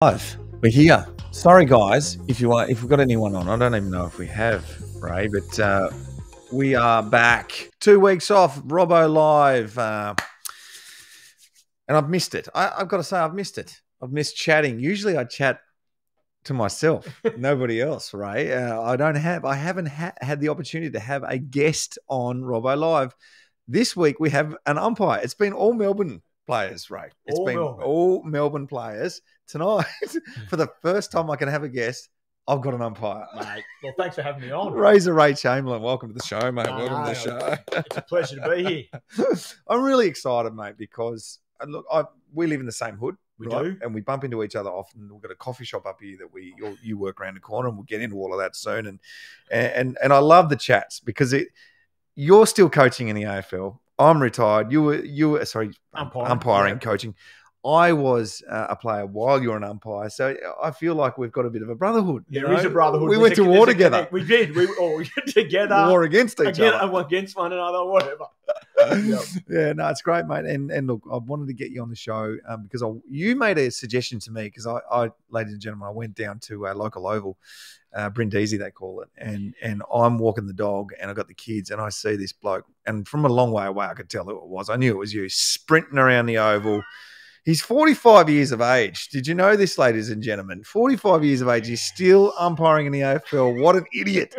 Live. We're here. Sorry, guys, if we've got anyone on. I don't even know if we have, Ray, but we are back. 2 weeks off, Robbo live, and I've missed it. I've got to say, I've missed it. I've missed chatting. Usually, I chat to myself, nobody else, Ray. I haven't had the opportunity to have a guest on Robbo live. This week we have an umpire. It's been all Melbourne players, Ray. It's been all Melbourne players. Tonight, for the first time I can have a guest, I've got an umpire. Mate, well, thanks for having me on. Razor Ray Chamberlain, welcome to the show, mate. Welcome to the show. It's a pleasure to be here. I'm really excited, mate, because look, we live in the same hood. We do. And we bump into each other often. We've got a coffee shop up here that you work around the corner, and we'll get into all of that soon. And I love the chats because you're still coaching in the AFL. I'm retired. You were umpiring, coaching. I was a player while you're an umpire, so I feel like we've got a bit of a brotherhood. There is a brotherhood. We went to war together. We did. We were together. War against each other. Against one another, whatever. Yep. Yeah, no, it's great, mate. And look, I wanted to get you on the show because you made a suggestion to me because I, ladies and gentlemen, I went down to a local oval, Brindisi they call it, and I'm walking the dog and I got the kids and I see this bloke, and from a long way away I could tell who it was. I knew it was you, sprinting around the oval. He's 45 years of age. Did you know this, ladies and gentlemen? 45 years of age. He's still umpiring in the AFL. What an idiot.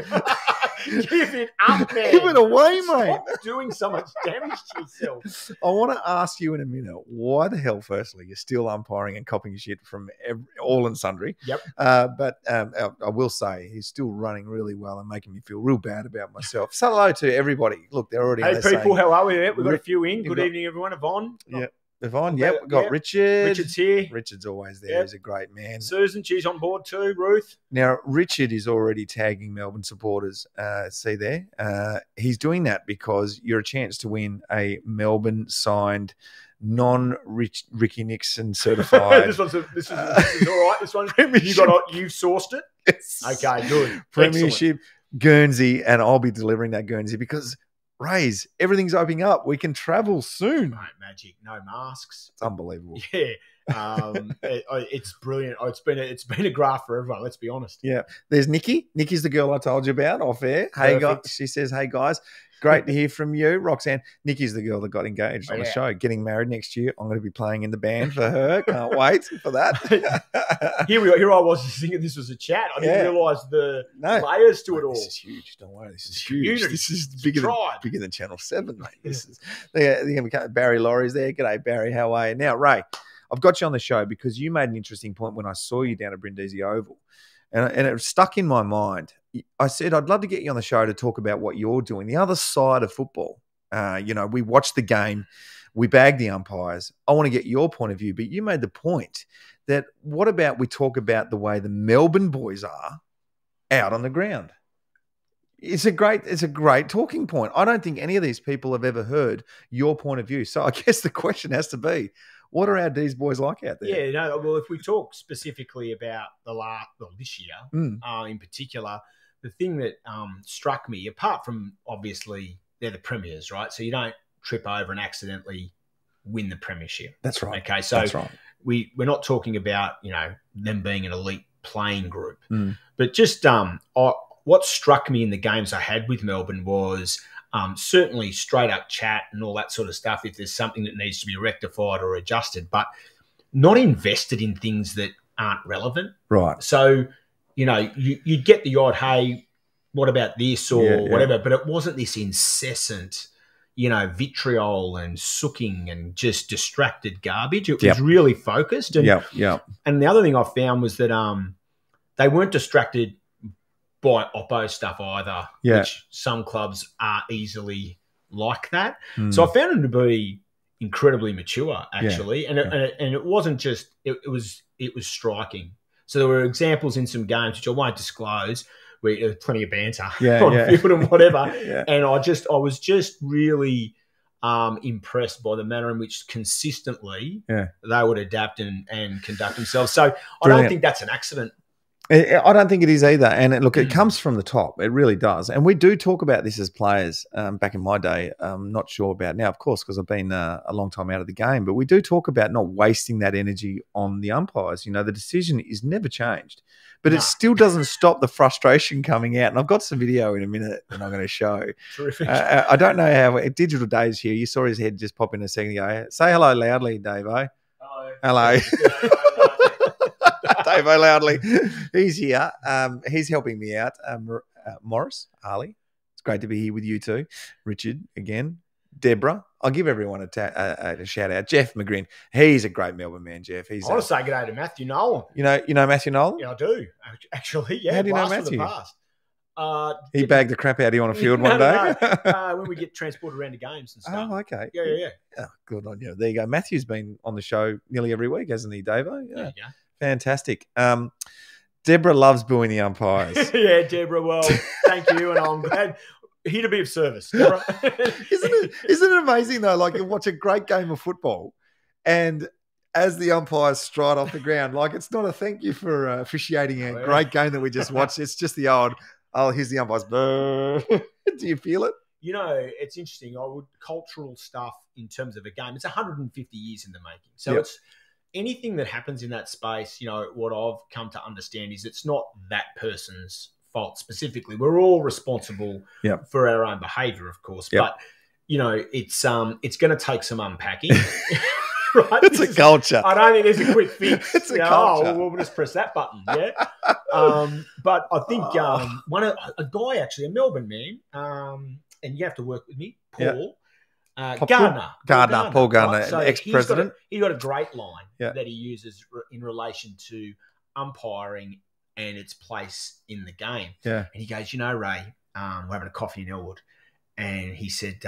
Give it up, man. Give it away, mate. Stop doing so much damage to yourself. I want to ask you in a minute, why the hell, firstly, you're still umpiring and copying shit from all and sundry. Yep. But I will say he's still running really well and making me feel real bad about myself. So hello to everybody. Look, they're already Hey, people, how are we? We've got a few in. Good evening, everyone. Yvonne. Yeah. Yvonne, yep. We've got Richard. Richard's here. Richard's always there. Yep. He's a great man. Susan, she's on board too. Ruth. Now, Richard is already tagging Melbourne supporters. See there? He's doing that because you're a chance to win a Melbourne-signed, non-Ricky Nixon certified. This is all right. This one, you've sourced it? Yes. Okay, good. Premiership, Guernsey, and I'll be delivering that Guernsey because Rays, everything's opening up. We can travel soon. Mate, magic. No masks. It's unbelievable. Yeah. It's brilliant. It's been a graft for everyone, let's be honest. Yeah. There's Nikki. Nikki's the girl I told you about off air. Hey, guys. She says, hey, guys. Great to hear from you, Roxanne. Nikki's the girl that got engaged on the show. Getting married next year. I'm going to be playing in the band for her. Can't wait for that. Here I was just thinking this was a chat. I didn't realise the layers to it all. This is huge. Don't worry. This is huge. This is bigger than Channel 7, mate. This is Barry Laurie's there. G'day, Barry. How are you? Now, Ray, I've got you on the show because you made an interesting point when I saw you down at Brindisi Oval. And it stuck in my mind. I said, I'd love to get you on the show to talk about what you're doing, the other side of football. We watch the game, we bag the umpires. I want to get your point of view, but you made the point that what about we talk about the way the Melbourne boys are out on the ground? It's a great talking point. I don't think any of these people have ever heard your point of view. So I guess the question has to be, what are our D's boys like out there? Yeah, no. Well, if we talk specifically about this year in particular, the thing that struck me, apart from obviously they're the premiers, right? So you don't trip over and accidentally win the premiership. That's right. Okay, so that's right. We're not talking about them being an elite playing group, but just what struck me in the games I had with Melbourne was. Certainly straight up chat and all that sort of stuff if there's something that needs to be rectified or adjusted, but not invested in things that aren't relevant. Right. So, you'd get the odd, hey, what about this or whatever, but it wasn't this incessant, vitriol and sooking and just distracted garbage. It was really focused. And, and the other thing I found was that they weren't distracted by Oppo stuff either, which some clubs are easily like that. So I found them to be incredibly mature, actually, and it wasn't just it was striking. So there were examples in some games which I won't disclose, where there was plenty of banter on the field and whatever, and I was just really impressed by the manner in which consistently they would adapt and conduct themselves. So I don't think that's an accident. I don't think it is either. And look, it comes from the top. It really does. And we do talk about this as players. Back in my day, I'm not sure about now, of course, because I've been a long time out of the game. But we do talk about not wasting that energy on the umpires. You know, the decision is never changed. But it still doesn't stop the frustration coming out. And I've got some video in a minute that I'm going to show. Terrific. I don't know how Digital Dave's here. You saw his head just pop in a second ago. Say hello loudly, Dave-O. Hello. Dave-O loudly. He's here. He's helping me out. Morris, Harley, it's great to be here with you too. Richard, again. Deborah. I'll give everyone a shout out. Jeff McGrin. He's a great Melbourne man, Jeff. I want to say good day to Matthew Nolan. You know Matthew Nolan? Yeah, I do. Actually, yeah. How do you know Matthew? From the past. He bagged the crap out of you on a field one day? No. When we get transported around to games and stuff. Oh, okay. Yeah. Oh, good on you. There you go. Matthew's been on the show nearly every week, hasn't he, Davo? Yeah. There you go. Fantastic. Deborah loves booing the umpires. Yeah, Deborah. Well, thank you, and I'm glad. Here to be of service. Isn't it amazing though? Like you watch a great game of football, and as the umpires stride off the ground, like it's not a thank you for officiating a great game that we just watched. It's just the old, here's the umpires. Do you feel it? You know, it's interesting. Cultural stuff in terms of a game. It's 150 years in the making. So it's anything that happens in that space. You know, what I've come to understand is it's not that person's fault specifically. We're all responsible for our own behaviour, of course. But you know, it's going to take some unpacking. Right? It's a culture. I don't think there's a quick fix. It's a culture. We'll just press that button. Yeah. But I think a guy actually, a Melbourne man, and you have to work with me, Paul. Paul Gardner, right? So ex-president. He's got a great line that he uses in relation to umpiring and its place in the game. Yeah. And he goes, you know, Ray, we're having a coffee in Elwood. And he said,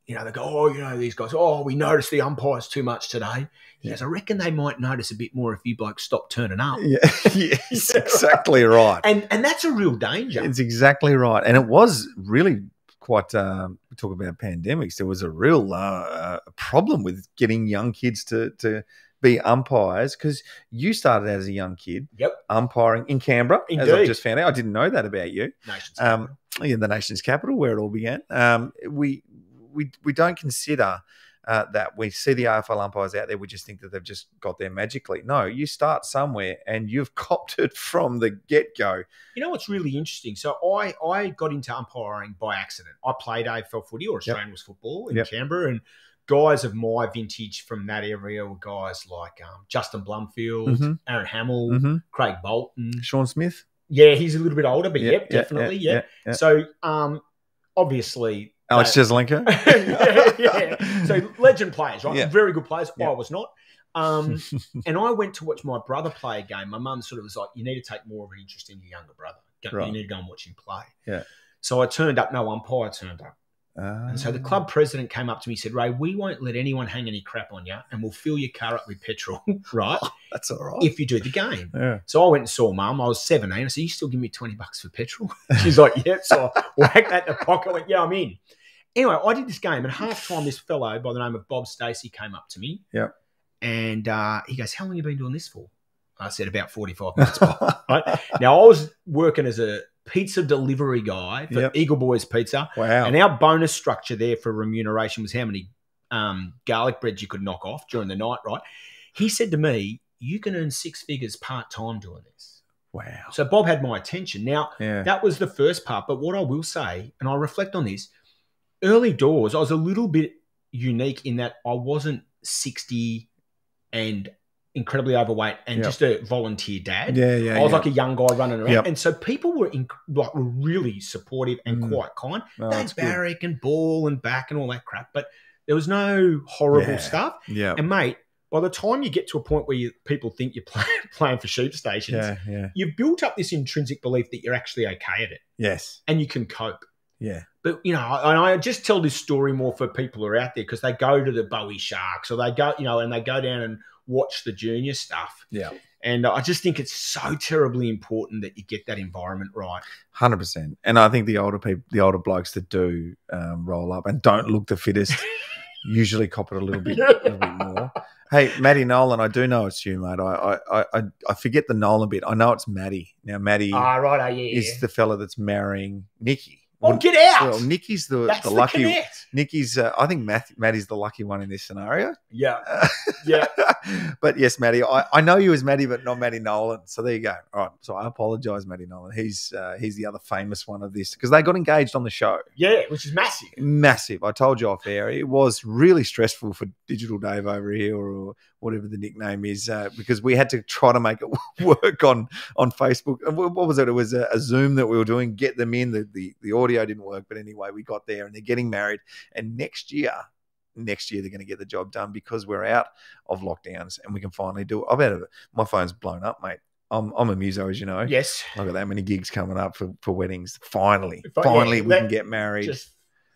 you know, they go, these guys, we noticed the umpires too much today. He goes, I reckon they might notice a bit more if you blokes stop turning up. Yeah, yes, exactly right. And that's a real danger. It's exactly right. And it was really quite, we talk about pandemics, there was a real problem with getting young kids to be umpires, because you started out as a young kid umpiring in Canberra. Indeed. As I've just found out. I didn't know that about you. Nation's capital. In the nation's capital, where it all began. We don't consider that we see the AFL umpires out there, we just think that they've just got there magically. No, you start somewhere and you've copped it from the get-go. You know what's really interesting? So I got into umpiring by accident. I played AFL footy, or Australian was football, in Canberra, and guys of my vintage from that area were guys like Justin Blumfield, Aaron Hamill, Craig Bolton. Sean Smith? Yeah, he's a little bit older, but definitely. So obviously... Alex Jeslenko? So legend players, right? Yeah. Very good players. I was not. And I went to watch my brother play a game. My mum sort of was like, you need to take more of an interest in your younger brother. You need to go and watch him play. Yeah. So I turned up. No umpire turned up. And so the club president came up to me and said, Ray, we won't let anyone hang any crap on you, and we'll fill your car up with petrol, right? That's all right. If you do the game. Yeah. So I went and saw Mum. I was 17. I said, you still give me $20 for petrol? She's like, yeah. So I whacked that in the pocket. I went, yeah, I'm in. Anyway, I did this game. At halftime, this fellow by the name of Bob Stacey came up to me. Yeah. And he goes, how long have you been doing this for? I said, about 45 minutes, Bob. Right? Now, I was working as a pizza delivery guy for Eagle Boys Pizza. Wow. And our bonus structure there for remuneration was how many garlic breads you could knock off during the night, right? He said to me, you can earn 6 figures part-time doing this. Wow. So Bob had my attention. Now, that was the first part. But what I will say, and I reflect on this, early doors, I was a little bit unique in that I wasn't 60 and incredibly overweight and just a volunteer dad. I was like a young guy running around. And so people were were really supportive and quite kind. Thanks, Barrick and Ball and back and all that crap. But there was no horrible stuff. Yeah. And, mate, by the time you get to a point where people think you're playing for sheep stations, you've built up this intrinsic belief that you're actually okay at it. Yes. And you can cope. Yeah. But, you know, I just tell this story more for people who are out there because they go to the Bowie Sharks or they go, you know, and they go down and watch the junior stuff. Yeah. And I just think it's so terribly important that you get that environment right. 100%. And I think the older blokes that do roll up and don't look the fittest usually cop it a little bit more. Hey, Matty Nolan, I do know it's you, mate. I forget the Nolan bit. I know it's Matty. Now, Matty is the fella that's marrying Nikki. Oh, get out! Well, Nikki's the lucky. Connect. Nikki's. I think Matty's the lucky one in this scenario. Yeah, yeah. But yes, Matty. I know you as Matty, but not Matty Nolan. So there you go. All right. So I apologise, Matty Nolan. He's the other famous one of this because they got engaged on the show. Yeah, which is massive. Massive. I told you off air. It was really stressful for Digital Dave over here, or whatever the nickname is, because we had to try to make it work on Facebook. What was it? It was a Zoom that we were doing. Get them in. The audio didn't work, but anyway, we got there, and they're getting married. And next year they're going to get the job done because we're out of lockdowns and we can finally do it. My phone's blown up, mate. I'm a muso, as you know. Yes. I've got that many gigs coming up for weddings. Finally, we can get married. Just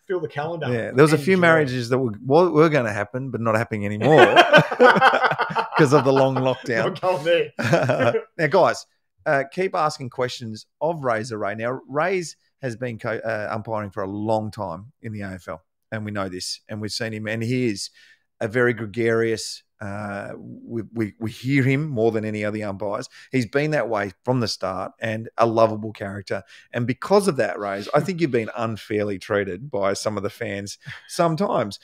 fill the calendar. Yeah, there was a few marriages that were going to happen, but not happening anymore because of the long lockdown. Not going there. Now, guys, keep asking questions of Razor Ray. Now, Ray's has been umpiring for a long time in the AFL, and we know this, and we've seen him, and he is a very gregarious. We hear him more than any other umpires. He's been that way from the start and a lovable character. And because of that, Rays, I think you've been unfairly treated by some of the fans sometimes.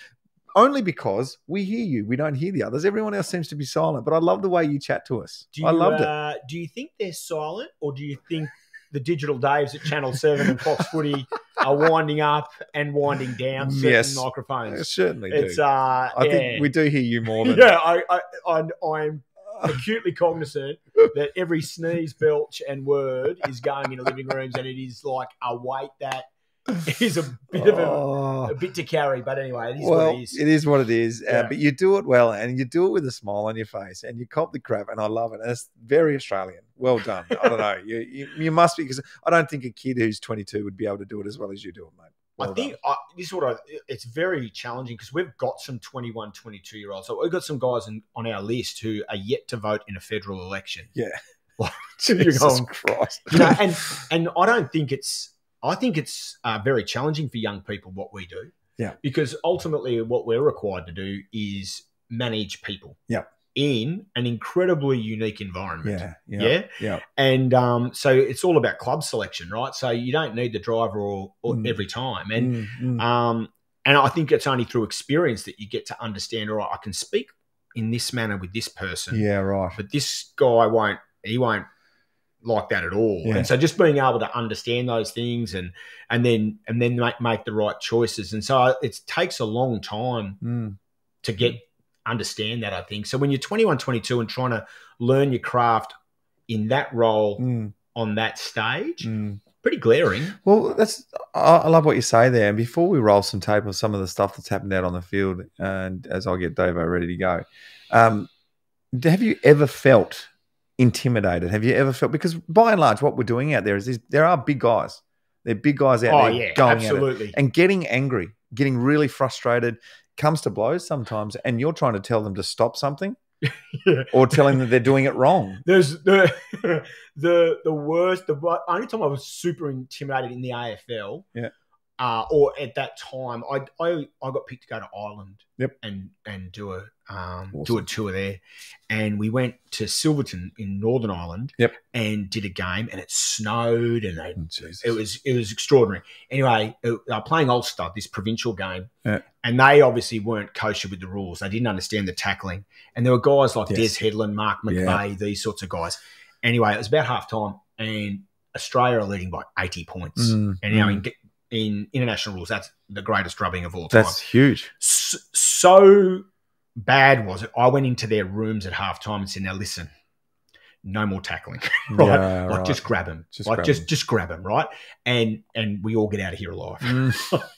Only because we hear you. We don't hear the others. Everyone else seems to be silent. But I love the way you chat to us. I loved it. Do you think they're silent, or do you think the Digital Daves at Channel 7 and Fox Footy are winding up and winding down certain microphones? I certainly do. I think we do hear you more than... Yeah, I'm acutely cognizant that every sneeze, belch and word is going into living rooms, and it is like a weight that is a bit of a bit to carry. But anyway, it is what it is. It is what it is. But you do it well, and you do it with a smile on your face, and you cop the crap, and I love it. And it's very Australian. Well done. I don't know. You must be, because I don't think a kid who's 22 would be able to do it as well as you do it, mate. Well done. This is what it's very challenging because we've got some 21, 22-year-olds. So we've got some guys on our list who are yet to vote in a federal election. Yeah. Jesus Christ. And I don't think I think it's very challenging for young people what we do. Yeah. Because ultimately what we're required to do is manage people. Yeah. In an incredibly unique environment. Yeah. And so it's all about club selection, right? So you don't need the driver or every time. And I think it's only through experience that you get to understand, all right, I can speak in this manner with this person. Yeah, right. But this guy won't like that at all. Yeah. And so just being able to understand those things and then make the right choices. And so it takes a long time to understand that, I think. So when you're 21, 22 and trying to learn your craft in that role on that stage, pretty glaring. Well, I love what you say there. And before we roll some tape of some of the stuff that's happened out on the field, and as I'll get Davo ready to go, have you ever felt intimidated? Have you ever felt, because by and large what we're doing out there is there are big guys. They're big guys out there going absolutely. At it and getting angry, getting really frustrated, comes to blows sometimes, and you're trying to tell them to stop something or telling them they're doing it wrong. There's the worst, the only time I was super intimidated in the AFL, or at that time, I got picked to go to Ireland and do a tour there, and we went to Silverton in Northern Ireland and did a game, and it snowed, and it was extraordinary. Anyway, they were playing Ulster, this provincial game, and they obviously weren't kosher with the rules. They didn't understand the tackling, and there were guys like Des Headland, Mark McVeigh, these sorts of guys. Anyway, it was about half time, and Australia are leading by 80 points, and in international rules, that's the greatest drubbing of all time. That's huge. So bad was it, I went into their rooms at halftime and said, now listen, no more tackling, right? Yeah, like just grab him. Just grab him, right? And we all get out of here alive.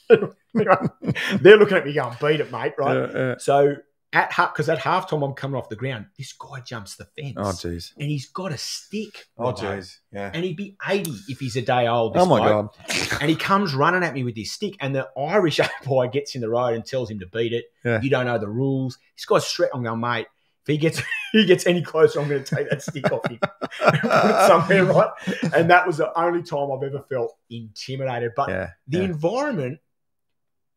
They're looking at me going, beat it, mate, right? So because at halftime I'm coming off the ground, this guy jumps the fence. Oh, jeez. And he's got a stick. Oh, jeez. Yeah. And he'd be 80 if he's a day old. Oh, my God. And he comes running at me with his stick, and the Irish umpire gets in the road and tells him to beat it. Yeah. You don't know the rules. This guy's straight. I'm going, mate, if he gets any closer, I'm going to take that stick off him and put it somewhere, right? And that was the only time I've ever felt intimidated. But the environment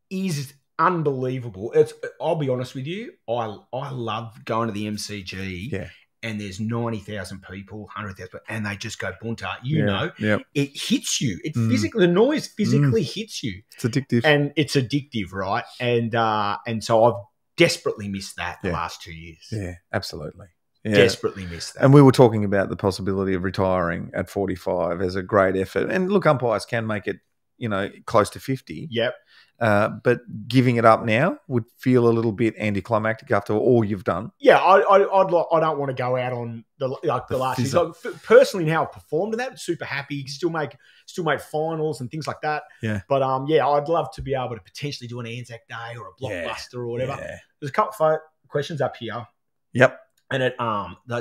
is unbelievable. I'll be honest with you. I love going to the MCG. Yeah. And there's 90,000 people, 100,000, and they just go bunter. You know, it hits you. It physically, the noise physically hits you. It's addictive, and it's addictive, right? And so I've desperately missed that the last 2 years. Yeah, absolutely. Yeah. Desperately missed that. And we were talking about the possibility of retiring at 45 as a great effort. And look, umpires can make it, close to 50. Yep. But giving it up now would feel a little bit anticlimactic after all you've done. Yeah, I don't want to go out on the last year. Like, personally, now I've performed in that, super happy. Still made finals and things like that. Yeah. But I'd love to be able to potentially do an Anzac Day or a Blockbuster or whatever. Yeah. There's a couple of questions up here. Yep. And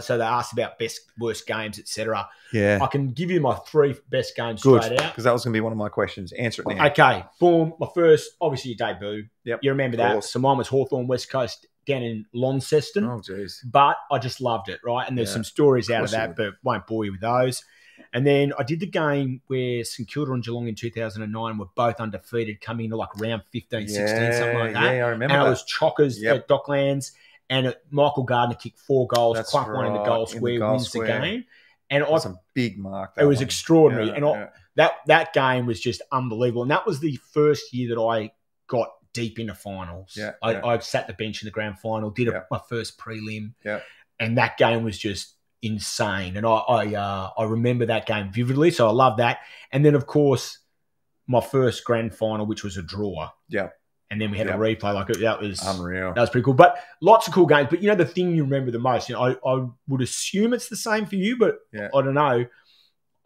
so they asked about best, worst games, etc. Yeah. I can give you my 3 best games Good, straight out. because that was going to be one of my questions. Answer it now. Okay, boom. My first, obviously your debut. Yep. You remember that. So mine was Hawthorn West Coast down in Launceston. Oh, jeez. But I just loved it, right? And there's some stories out of that, but won't bore you with those. And then I did the game where St Kilda and Geelong in 2009 were both undefeated, coming into like round 15, 16, something like that. Yeah, I remember and that. It was chockers at Docklands. And Michael Gardner kicked 4 goals, Clunk one in the goal square, wins the game. And it was a big mark. It was extraordinary. That game was just unbelievable. And that was the first year that I got deep into finals. I sat the bench in the grand final, did my first prelim. Yeah. And that game was just insane. And I remember that game vividly, so I love that. And then, of course, my first grand final, which was a draw. Yeah. And then we had a replay. Like that was unreal. That was pretty cool. But lots of cool games. But the thing you remember the most. I would assume it's the same for you, but I don't know.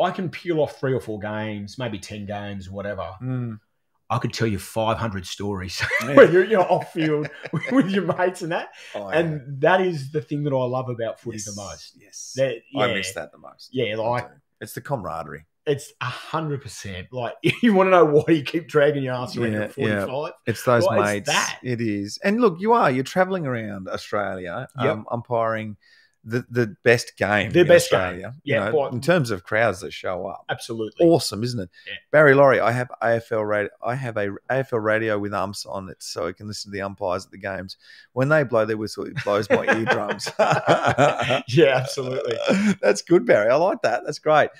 I can peel off 3 or 4 games, maybe 10 games, whatever. I could tell you 500 stories where you're off field with your mates and that. And that is the thing that I love about footy the most. Yes, I miss that the most. Yeah, it's the camaraderie. It's 100%. Like, you want to know why you keep dragging your ass around at 45? Yeah. It's those mates. It is. And look, you're travelling around Australia, umpiring the best game in Australia. Yeah, in terms of crowds that show up. Absolutely. Awesome, isn't it? Yeah. Barry Laurie, I have AFL radio. I have a AFL radio with umps on it so I can listen to the umpires at the games. When they blow their whistle, it blows my eardrums. Yeah, absolutely. That's good, Barry. I like that. That's great.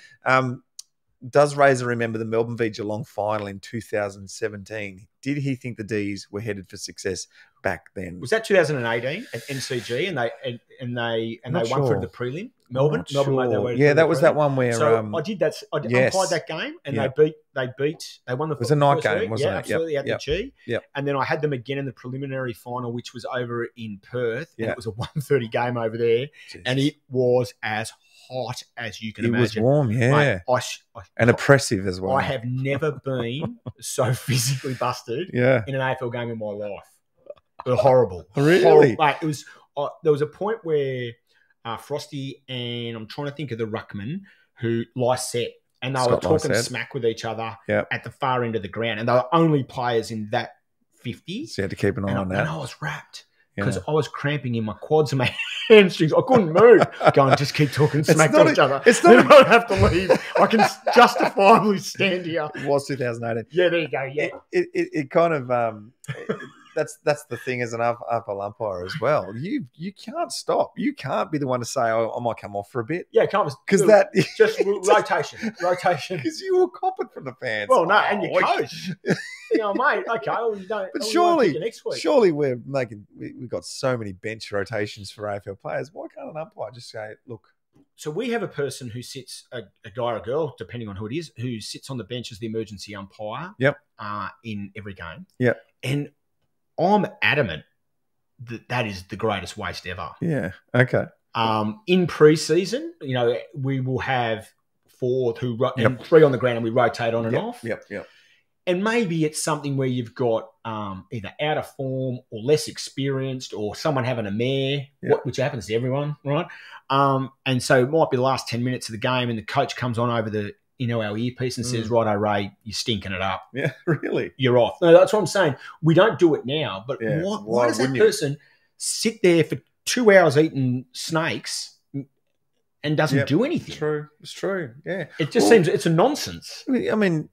Does Razor remember the Melbourne v Geelong final in 2017? Did he think the D's were headed for success back then? Was that 2018 at MCG and they won for the prelim? Melbourne made their way. Yeah, that was that one where I did that. I umpired that game and they won the. It was a night game, week. wasn't it? Absolutely at the G. Yeah, and then I had them again in the preliminary final, which was over in Perth. And it was a 1:30 game over there, and it was as hot as you can imagine. It was warm, yeah. And oppressive as well. I have never been so physically busted in an AFL game in my life. It was horrible. Really? Horrible. Like, it was. There was a point where Frosty and I'm trying to think of the ruckman who Lysette, and they were talking smack with each other at the far end of the ground, and they were only players in that 50. So you had to keep an eye on that. And I was wrapped. Because I was cramping in my quads and my hamstrings. I couldn't move. Going, just keep talking smack to each other. It's not. I don't have to leave. I can justifiably stand here. It was 2018. Yeah, there you go. Yeah. It kind of that's the thing as an upper umpire as well. You can't stop. You can't be the one to say, I might come off for a bit. Yeah, can't. Because that just rotation. Because you were copping from the fans. Well, no, and your coach. Mate, okay, well, you don't. But surely we've got so many bench rotations for AFL players. Why can't an umpire just say, look? So we have a person who sits, a guy or a girl, depending on who it is, who sits on the bench as the emergency umpire. Yep. In every game. Yep. And I'm adamant that is the greatest waste ever. Yeah. Okay. In pre-season, we will have 4 and 3 on the ground, and we rotate on and off. Yep. And maybe it's something where you've got either out of form or less experienced or someone having a mare, which happens to everyone, right? And so it might be the last 10 minutes of the game and the coach comes on over the our earpiece and says, "Righto, Ray, you're stinking it up." Yeah, really? You're off. No, that's what I'm saying. We don't do it now, but why does that person sit there for 2 hours eating snakes and doesn't do anything? It's true. Yeah. It just seems it's a nonsense. I mean,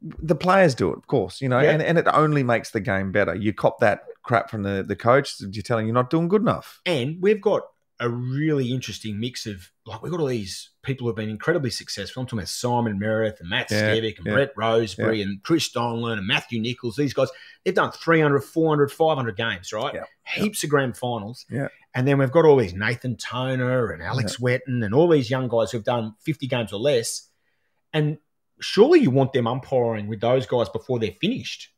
the players do it, of course, and it only makes the game better. You cop that crap from the coach. You're telling you're not doing good enough. And we've got a really interesting mix of, like, we've got all these people who have been incredibly successful. I'm talking about Simon Meredith and Matt Stevick and Brett Roseberry and Chris Donlan and Matthew Nichols. These guys, they've done 300, 400, 500 games, right? Yeah. Heaps of grand finals. Yeah. And then we've got all these Nathan Toner and Alex Wetton and all these young guys who've done 50 games or less. And surely you want them umpiring with those guys before they're finished.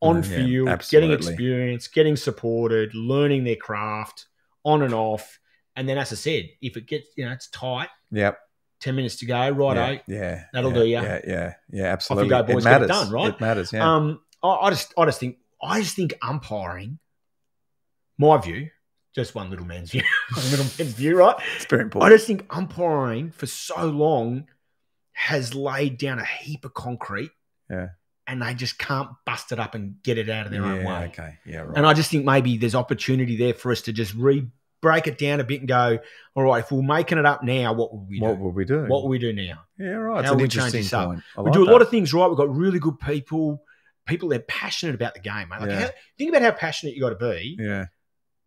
On field, getting experience, getting supported, learning their craft, on and off. And then, as I said, if it gets, it's tight. Yep. 10 minutes to go, righto. Yeah. That'll do you. Yeah, absolutely. Off you go, boys. Get it done, right? It matters, yeah. I just think umpiring, my view, just one little man's view, right? It's very important. I just think umpiring for so long has laid down a heap of concrete. Yeah. And they just can't bust it up and get it out of their own way. Okay. Yeah, right. And I just think maybe there's opportunity there for us to just break it down a bit and go, all right, if we're making it up now, what would we do? What would we do? What would we do now? Yeah, right. It's an interesting point. We do a lot of things right. We've got really good people that are passionate about the game, mate. Like think about how passionate you got to be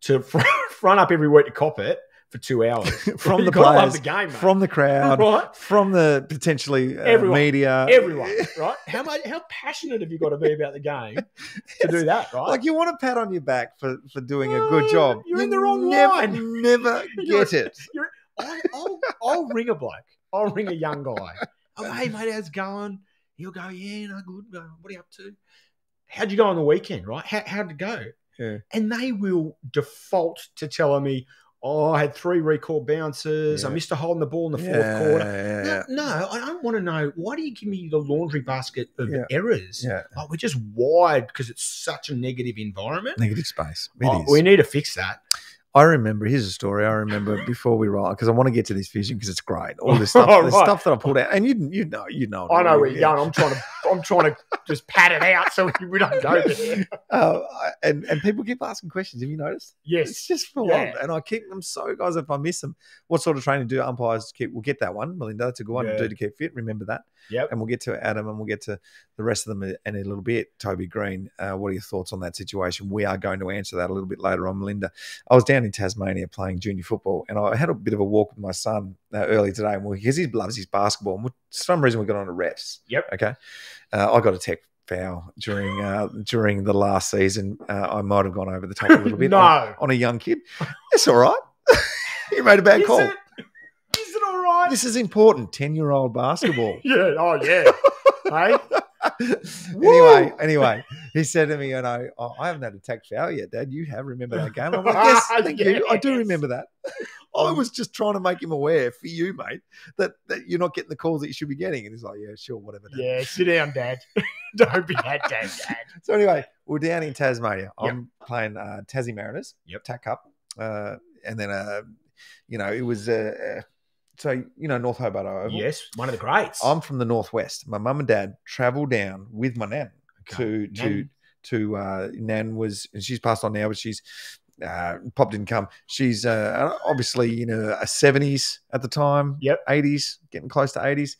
to front up every week to cop it for 2 hours. From the players, love the game, mate. From the crowd, right? From the potentially media. Everyone, right? How passionate have you got to be about the game to do that, right? Like, you want a pat on your back for doing a good job. You're in the wrong line. Never get it. I'll ring a bloke. I'll ring a young guy. Oh, hey, mate, how's it going? He'll go, yeah, no, good. What are you up to? How'd you go on the weekend, right? How'd it go? Yeah. And they will default to telling me, I had 3 recall bounces. I missed a hole in the ball in the fourth quarter. No, I don't want to know. Why do you give me the laundry basket of errors? Yeah. Like, we're just wired because it's such a negative environment. Negative space. It is. We need to fix that. I remember, here's a story. I remember before we roll, because I want to get to this vision because it's great. All this stuff, the stuff that I pulled out, and you know. I know where you're going. I'm trying to just pat it out so we don't go there. And people keep asking questions. Have you noticed? Yes, it's just full on, and I keep them. So, guys, if I miss them, what sort of training do umpires keep? We'll get that one, Melinda. That's a good one to do to keep fit. Remember that. Yep. And we'll get to Adam, and we'll get to the rest of them in a little bit. Toby Green, what are your thoughts on that situation? We are going to answer that a little bit later on, Melinda. I was down in Tasmania playing junior football, and I had a bit of a walk with my son early today, because he loves his basketball. And for some reason, we got on to refs. Yep. Okay. I got a tech foul during the last season. I might have gone over the top a little bit on a young kid. It's all right. You made a bad call. Is it all right? This is important. 10-year-old basketball. Yeah. Oh, yeah. Hey. Anyway, he said to me, I haven't had a tech foul yet, Dad. You have. Remember that game? I'm like, yes, thank you. I do remember that. I was just trying to make him aware for you, mate, that you're not getting the calls that you should be getting. And he's like, yeah, sure, whatever, Dad. Yeah, sit down, Dad. Don't be that Dad. So anyway, we're down in Tasmania. I'm playing Tassie Mariners, TAC Cup. And then, it was... So, North Hobart Oval. Yes, one of the greats. I'm from the Northwest. My mum and dad travelled down with my nan to Nan was, and she's passed on now, but she's, Pop didn't come. She's obviously in her 70s at the time. Yep. 80s, getting close to 80s.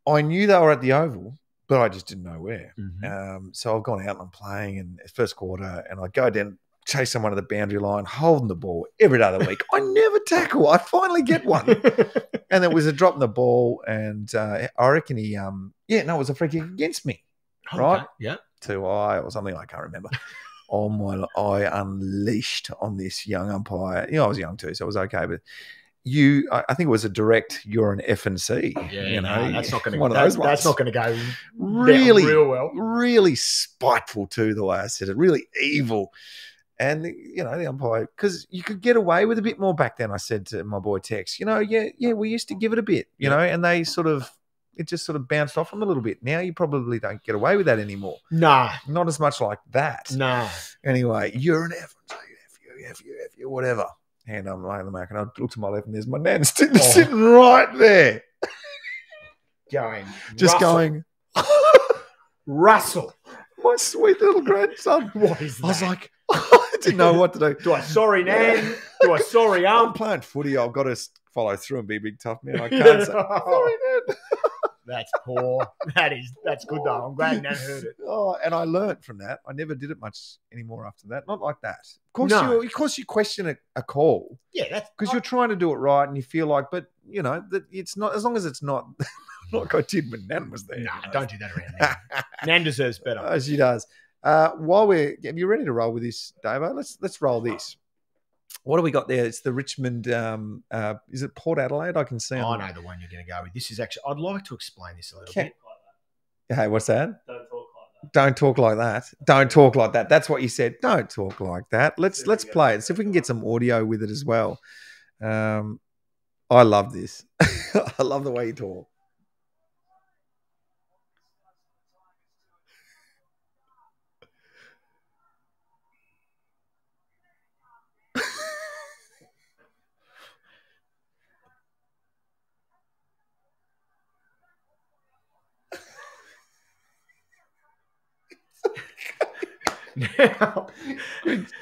I knew they were at the Oval, but I just didn't know where. Mm-hmm. So I've gone out and I'm playing in the first quarter, and I go down, chase someone at the boundary line, holding the ball every day of the week. I never tackle. I finally get one. And it was a drop in the ball, and I reckon he, it was a free kick against me, right? Yeah. 2-eye or something, I can't remember. I unleashed on this young umpire. I was young too, so it was okay. But I think it was a direct, you're an F and C. Yeah, that's not going to one of those ones. That's not going to go really real well. Really spiteful too, the way I said it. Really evil. And, the umpire, because you could get away with a bit more back then, I said to my boy Tex, we used to give it a bit, and they it just sort of bounced off them a little bit. Now you probably don't get away with that anymore. Nah. Not as much like that. Nah. Anyway, you're an F, F you, whatever. Hand on the mark, and I look to my left, and there's my nan sitting right there. Going. Russell. My sweet little grandson. What is that? I was like, I didn't know what to do. Do I sorry, Nan? Do I sorry, I'm playing footy. I've got to follow through and be a big tough man. I can't say, sorry, Nan. That's poor. That's good though. I'm glad Nan heard it. Oh, and I learned from that. I never did it much anymore after that. Not like that. Of course, you question a call. Yeah, that's because you're trying to do it right, and you feel like, but that it's not, as long as it's not like I did when Nan was there. Nah, don't do that around Nan. Nan deserves better. Oh, she does. Have you ready to roll with this, Davo? Let's roll this. What do we got there? It's the Richmond. Is it Port Adelaide? I can see. I know the one you're going to go with. This is actually. I'd like to explain this a little bit. Hey, what's that? Don't talk like that. Don't talk like that. That's what you said. Don't talk like that. Let's play it. See if we can get some audio with it as well. I love this. I love the way you talk. Now,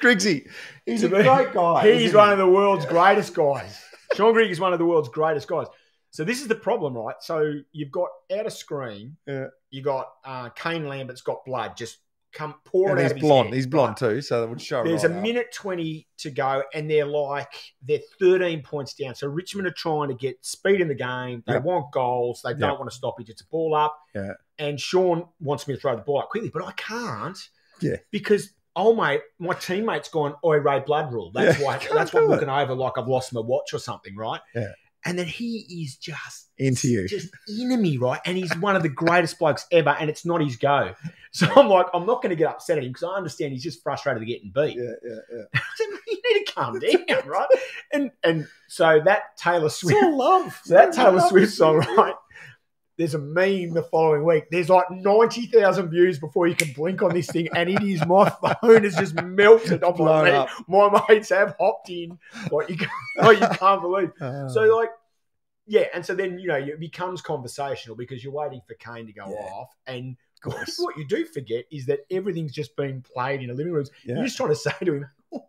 Griggsy, he's a great guy. He's one of the world's greatest guys. Sean Grigg is one of the world's greatest guys. So this is the problem, right? So you've got out of screen, you got Kane Lambert's got blood just pouring out of his blonde. head. He's blonde too, so that would show. There's a minute 20 to go, and they're 13 points down. So Richmond are trying to get speed in the game. They want goals. They don't want to stop it. It's a ball up. Yeah. And Sean wants me to throw the ball up quickly, but I can't. Yeah. Because, my teammate's gone, Oi, Ray, blood rule. That's why I'm looking over like I've lost my watch or something, right? Yeah. And then he is just into you. Just into me, right? And he's one of the greatest blokes ever, and it's not his go. So I'm like, I'm not going to get upset at him because I understand he's just frustrated at getting beat. Yeah. I said, you need to calm down, right? And so that Taylor Swift. It's all love. So that Taylor Swift song, right? There's a meme the following week. There's like 90,000 views before you can blink on this thing, and it is, my phone is just melted. I'm like, my mates have hopped in, like you can't believe. So and so then it becomes conversational because you're waiting for Kane to go off, and what you do forget is that everything's just being played in a living room. You're just trying to say to him,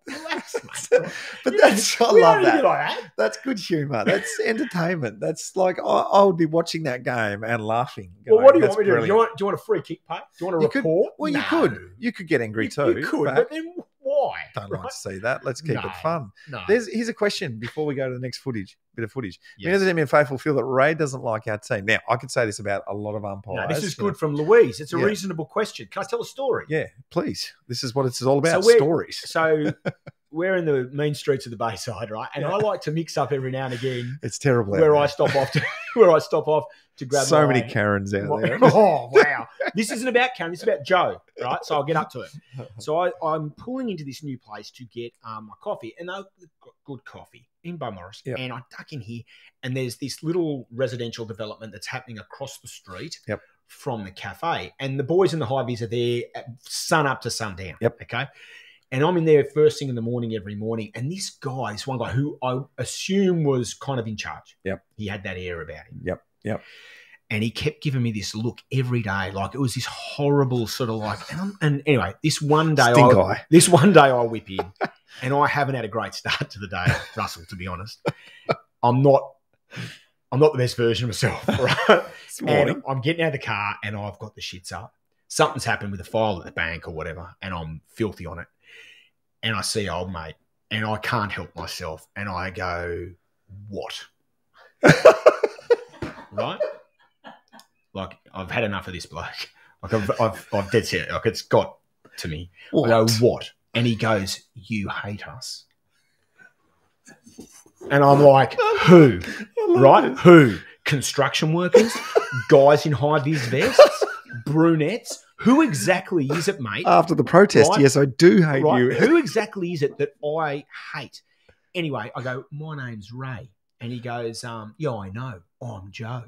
relax, mate. But I love that. Like that. That's good humour. That's entertainment. That's like I would be watching that game and laughing. Well, what do you want me to do? Do you want a free kick, Pat? Do you want a report? You could. You could get angry too. You could, but then why? Don't like to see that. Let's keep it fun. No. Here's a question before we go to the next bit of footage. Yes. Many of the faithful feel that Ray doesn't like our team. Now, I could say this about a lot of umpires. No, this is good from Louise. It's a reasonable question. Can I tell a story? Yeah, please. This is what it's all about, stories. So we're in the mean streets of the Bayside, right? And I like to mix up every now and again. It's terrible. Where I stop off to grab so many Karens out there. Oh, wow. This isn't about Karen. This is about Joe, right? So I'll get up to it. So I'm pulling into this new place to get my coffee, and they've got good coffee in Beaumaris. Yep. And I duck in here, and there's this little residential development that's happening across the street from the cafe. And the boys in the high-vis are there sun up to sundown. Yep. Okay. And I'm in there first thing in the morning every morning. And this one guy who I assume was kind of in charge. Yep. He had that air about him. Yep. And he kept giving me this look every day. Like it was this horrible sort of like, and anyway, this one day I whip in and I haven't had a great start to the day, Russell, to be honest. I'm not the best version of myself, right? And I'm getting out of the car and I've got the shits up. Something's happened with a file at the bank or whatever, and I'm filthy on it. And I see old mate, and I can't help myself, and I go, "What?" Right? Like I've had enough of this bloke. Like I've dead set. Like it's got to me. What? I go, "What?" And he goes, "You hate us." And I'm like, "Who?" Right? This. Who? Construction workers, guys in high-vis vests, brunettes. Who exactly is it, mate? After the protest, right? Yes, I do hate you. Who exactly is it that I hate? Anyway, I go, "My name's Ray." And he goes, "Yeah, I know. I'm Joe."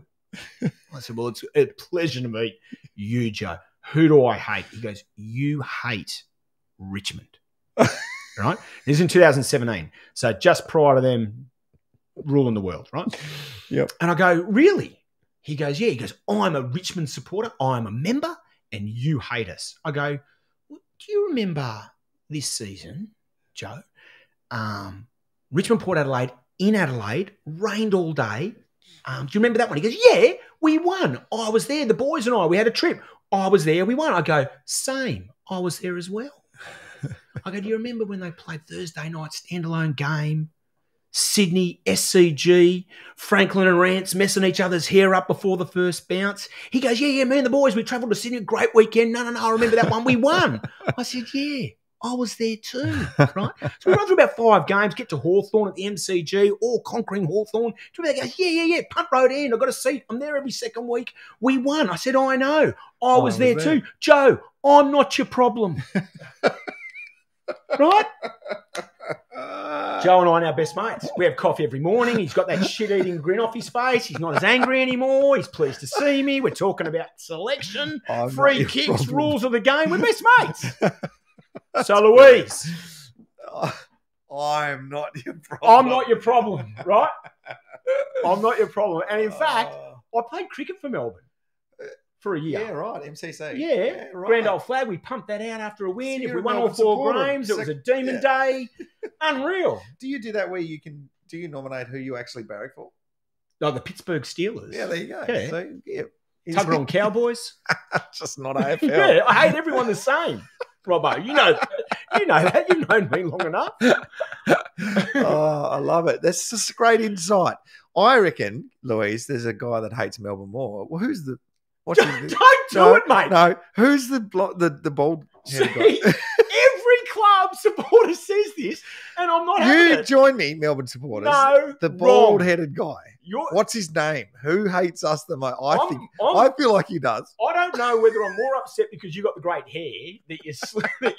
I said, "Well, it's a pleasure to meet you, Joe. Who do I hate?" He goes, "You hate Richmond." Right? This is in 2017. So just prior to them ruling the world, right? Yep. And I go, "Really?" He goes, "Yeah." He goes, "I'm a Richmond supporter. I'm a member. And you hate us." I go, "Well, do you remember this season, Joe? Richmond Port Adelaide in Adelaide, rained all day. do you remember that one? He goes, yeah, we won. I was there. The boys and I, we had a trip. I was there. We won. I go, same. I was there as well. I go, do you remember when they played Thursday night standalone game? Sydney, SCG, Franklin and Rance messing each other's hair up before the first bounce. He goes, yeah, me and the boys, we travelled to Sydney, great weekend. No, I remember that one. We won. I said, yeah, I was there too, right? So we run through about 5 games, get to Hawthorn at the MCG, all conquering Hawthorn. Do you remember that? He goes, yeah, punt road in. I've got a seat. I'm there every second week. We won. I said, I know. I was there too. Joe, I'm not your problem. Right? Joe and I are our best mates. We have coffee every morning. He's got that shit-eating grin off his face. He's not as angry anymore. He's pleased to see me. We're talking about selection, free kicks, rules of the game. We're best mates. So, Louise. I'm not your problem. I'm not your problem, right? I'm not your problem. And in fact, I played cricket for Melbourne for a year. Yeah, right. MCC. Yeah, right. Grand Old Flag. We pumped that out after a win. If we won all 4 games, it was a demon day. Unreal. Do you do that where you can? Do you nominate who you actually barrack for? Oh, the Pittsburgh Steelers. Yeah, there you go. Yeah. So, yeah. Tuggeron Cowboys. Just not AFL. Yeah, I hate everyone the same. Robbo, you know that. You've known me long enough. Oh, I love it. That's just a great insight. I reckon, Louise, there's a guy that hates Melbourne more. Well, who's the? Don't do it, mate. No, who's the bald headed guy? Every club supporter says this, and I'm not having it. You join me, Melbourne supporters. No, the bald headed guy. What's his name? Who hates us the most? I feel like he does. I don't know whether I'm more upset because you got the great hair that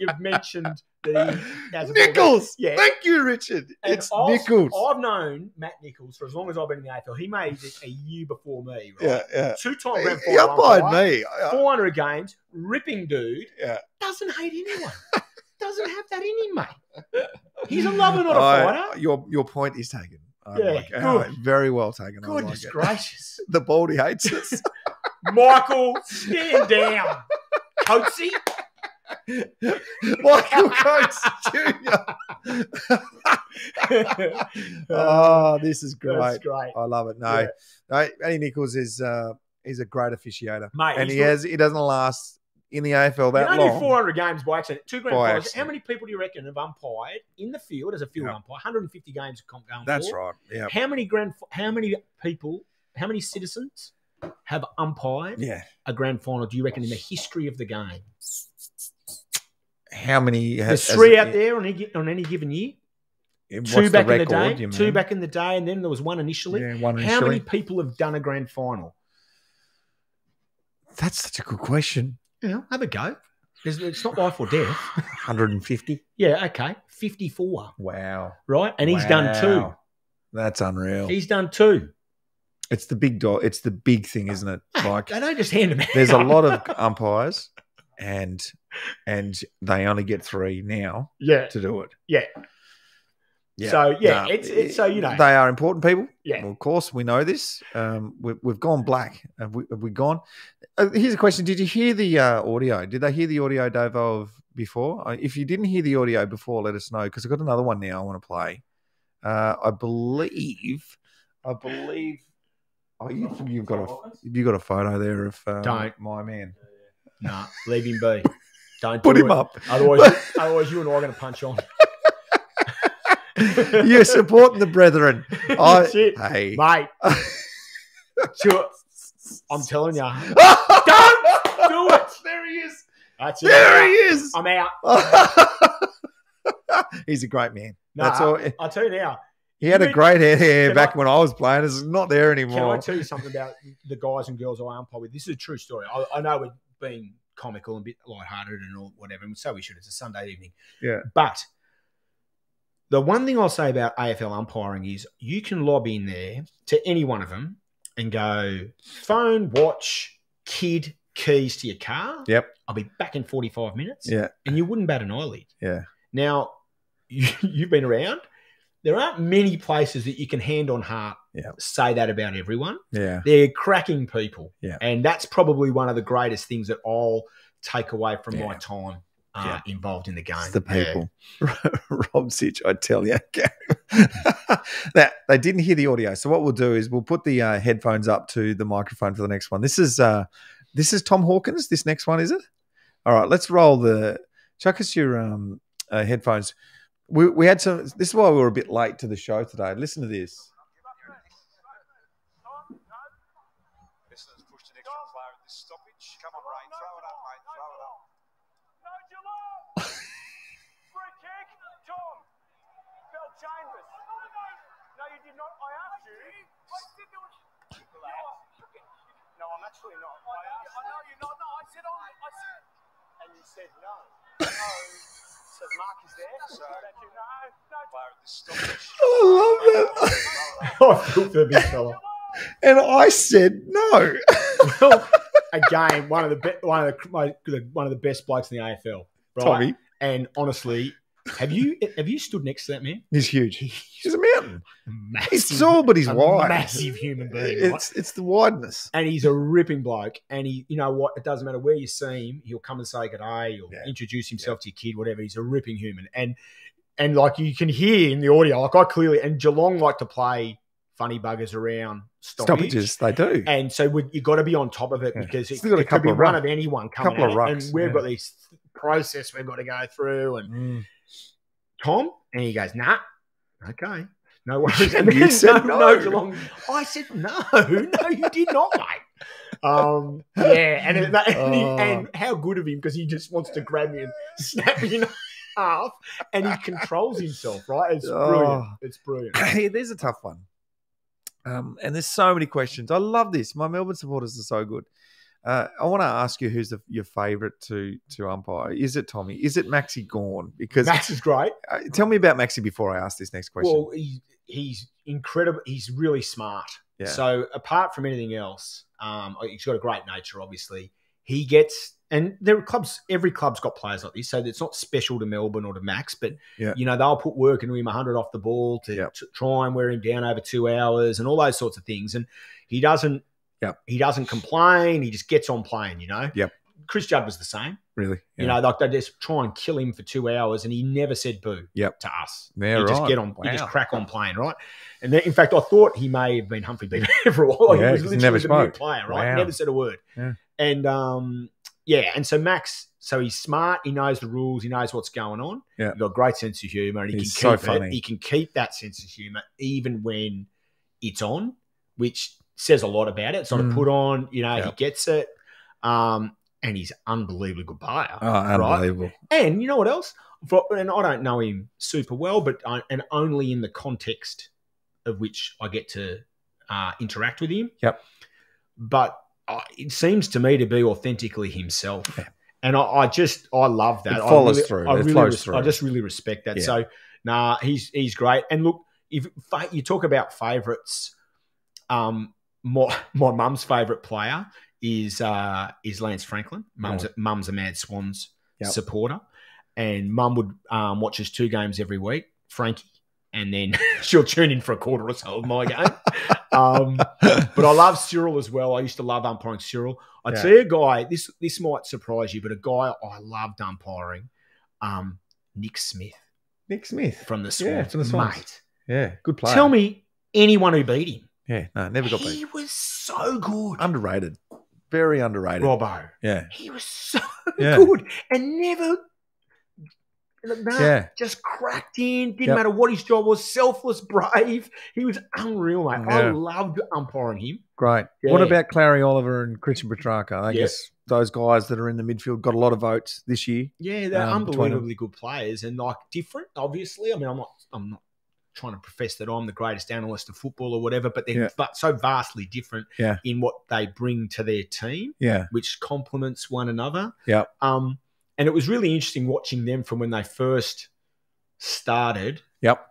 you've mentioned that he has. Nichols. Yeah. Thank you, Richard. And it's Nichols. I've known Matt Nichols for as long as I've been in the AFL. He made it a year before me, right? Yeah. 2-time grand final. He umpired me. 400 games, ripping dude. Yeah. Doesn't hate anyone. Doesn't have that in him, mate. He's a lover, not a fighter. Your point is taken. Good. Very well taken. Goodness gracious. The baldy hates us. Michael, stand down. Coatsy. Michael Coates Jr. Oh, this is great. That's great. I love it. No, Matty Nichols is he's a great officiator. Mate, and he doesn't last in the AFL that long. 400 games by accident. 2 grand prizes. accident. How many people do you reckon have umpired in the field as a field umpire? 150 games of going That's for. right. Yeah. How many citizens have umpired a grand final, do you reckon, in the history of the game? How many? There's 3 out there on any given year. 2 back in the day. 2 back in the day, and then there was 1 initially. Yeah, 1 initially. How many people have done a grand final? That's such a good question. Yeah, have a go. It's not life or death. 150? Yeah, okay. 54. Wow. Right? And he's done 2. That's unreal. He's done 2. It's the big dog. It's the big thing, isn't it? Like, they don't just hand them out. There's a lot of umpires, and they only get 3 now to do it. Yeah. So, it's so, you know. They are important people. Yeah. Well, of course, we know this. We've gone black. Have we gone? Here's a question. Did you hear the audio? Did they hear the audio, Davo, of before? If you didn't hear the audio before, let us know, because I've got another one now I want to play. I believe. Oh, you've got a photo there of my man. No, leave him be. Don't put him up. Otherwise, you and I are going to punch on. You're supporting the brethren. That's it. Hey, mate. Sure. I'm telling you. Don't do it. There he is. That's it. There he is. I'm out. He's a great man. No, that's all. I'll tell you now. He had a great hair back when I was playing. It's not there anymore. Can I tell you something about the guys and girls I umpire with? This is a true story. I know we're being comical and a bit lighthearted and all whatever, and so we should. It's a Sunday evening. Yeah. But the one thing I'll say about AFL umpiring is you can lob in there to any one of them and go, phone, watch, kid, keys to your car. Yep. I'll be back in 45 minutes. Yeah. And you wouldn't bat an eyelid. Yeah. Now, you've been around. There aren't many places that you can hand on heart say that about everyone. Yeah. They're cracking people. Yeah. And that's probably one of the greatest things that I'll take away from my time. involved in the game. It's the people. Rob Sitch, I tell you. Now, they didn't hear the audio. So what we'll do is we'll put the headphones up to the microphone for the next one. This is Tom Hawkins, this next one, is it? All right, let's roll chuck us your headphones. We had some, this is why we were a bit late to the show today. Listen to this. Stoppage. Come on, Ray. Throw it up, mate. Throw it up. No, Geelong! Free kick. Tom. Bell Chambers. No, you did not. I asked you. I said there was... No, I'm actually not. I know you're not. No, I said... And you said no. So Mark is there. So that you know. No. Player at this stoppage. I love that. I feel for this fella. And I said no. Well, again, one of the best blokes in the AFL, right? Tommy. And honestly, have you stood next to that man? He's huge. He's a mountain. Massive, He's tall, but he's wide. Massive human being. Right? It's the wideness. And he's a ripping bloke. And you know what? It doesn't matter where you see him. He'll come and say good day. He'll introduce himself to your kid, whatever. He's a ripping human. And like you can hear in the audio, like I clearly, and Geelong like to play funny buggers around stoppages. They do. And so you've got to be on top of it because it could be one of anyone coming couple at of it. rucks, And we've got this process we've got to go through. And Tom, and he goes, nah, okay, no worries. And you said no. Geelong. I said, no, you did not, mate. And how good of him because he just wants to grab me and snap me in half and he controls himself, right? It's brilliant. It's brilliant. Hey, there's a tough one. And there's so many questions. I love this. My Melbourne supporters are so good. I want to ask you who's your favourite to umpire. Is it Tommy? Is it Maxi Gawn? Because Max is great. Tell me about Maxi before I ask this next question. Well, he's incredible. He's really smart. Yeah. So apart from anything else, he's got a great nature, obviously. He gets, and there are clubs, every club's got players like this, so it's not special to Melbourne or to Max, but, you know, they'll put work into him 100 off the ball to try and wear him down over 2 hours and all those sorts of things. And he doesn't complain. He just gets on playing, you know. Chris Judd was the same. Really? You know, like they just try and kill him for 2 hours and he never said boo to us. He just get on, he just crack on playing, right? And then, in fact, I thought he may have been Humphrey Beaver for a while. He was literally the new player, right? Never said a word. And, and so Max, he's smart. He knows the rules. He knows what's going on. He's got a great sense of humour and he's so funny. He can keep that sense of humour even when it's on, which says a lot about it. It's not a put on. You know, he gets it. And he's unbelievably good player. Oh, unbelievable. Right? And you know what else? And I don't know him super well, but and only in the context of which I get to interact with him. But it seems to me to be authentically himself. And I love that. It follows through. It flows through. I just really respect that. So, he's great. And look, if you talk about favourites, my mum's favourite player is Lance Franklin. Mum's a Mad Swans supporter, and Mum would watch us 2 games every week, Frankie, and then she'll tune in for a quarter or so of my game. But I love Cyril as well. I used to love umpiring Cyril. I'd see a guy. This might surprise you, but a guy I loved umpiring, Nick Smith. Nick Smith from the Swans, from the Swans. Mate. Yeah, good player. Tell me anyone who beat him. Yeah, no, never got beat. He was so good. Underrated. Very underrated. Robbo. Yeah. He was so good and never just cracked in. Didn't matter what his job was. Selfless, brave. He was unreal, mate. Yeah. I loved umpiring him. Great. Yeah. What about Clary Oliver and Christian Petrarca? I guess those guys that are in the midfield got a lot of votes this year. Yeah, they're unbelievably good players and like different, obviously. I mean, I'm not trying to profess that I'm the greatest analyst of football or whatever, but they're so vastly different in what they bring to their team, which complements one another. And it was really interesting watching them from when they first started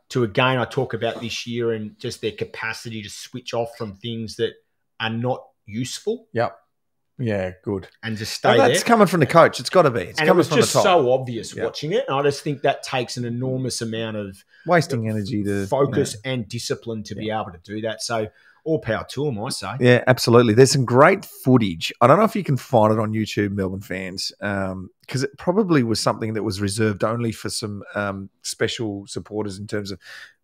to, again, I talk about this year and just their capacity to switch off from things that are not useful. Yeah, good. And just stay there. That's coming from the coach. It's got to be. It's coming from the top. It was just so obvious watching it. And I just think that takes an enormous amount of wasting energy to focus and discipline to be able to do that. So all power to them, I say. Yeah, absolutely. There's some great footage. I don't know if you can find it on YouTube, Melbourne fans, because it probably was something that was reserved only for some special supporters in terms of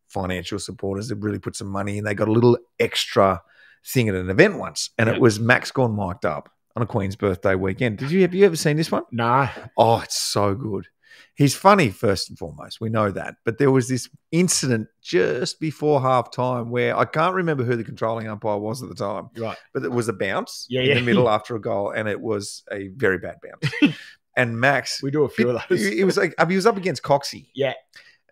financial supporters that really put some money in. They got a little extra thing at an event once, and it was Max gone mic'd up on a Queen's birthday weekend. Have you ever seen this one? No. Oh, it's so good. He's funny, first and foremost. We know that. But there was this incident just before half-time where I can't remember who the controlling umpire was at the time. Right. But it was a bounce in the middle after a goal, and it was a very bad bounce. And Max... We do a few of those. He was up against Coxie. Yeah.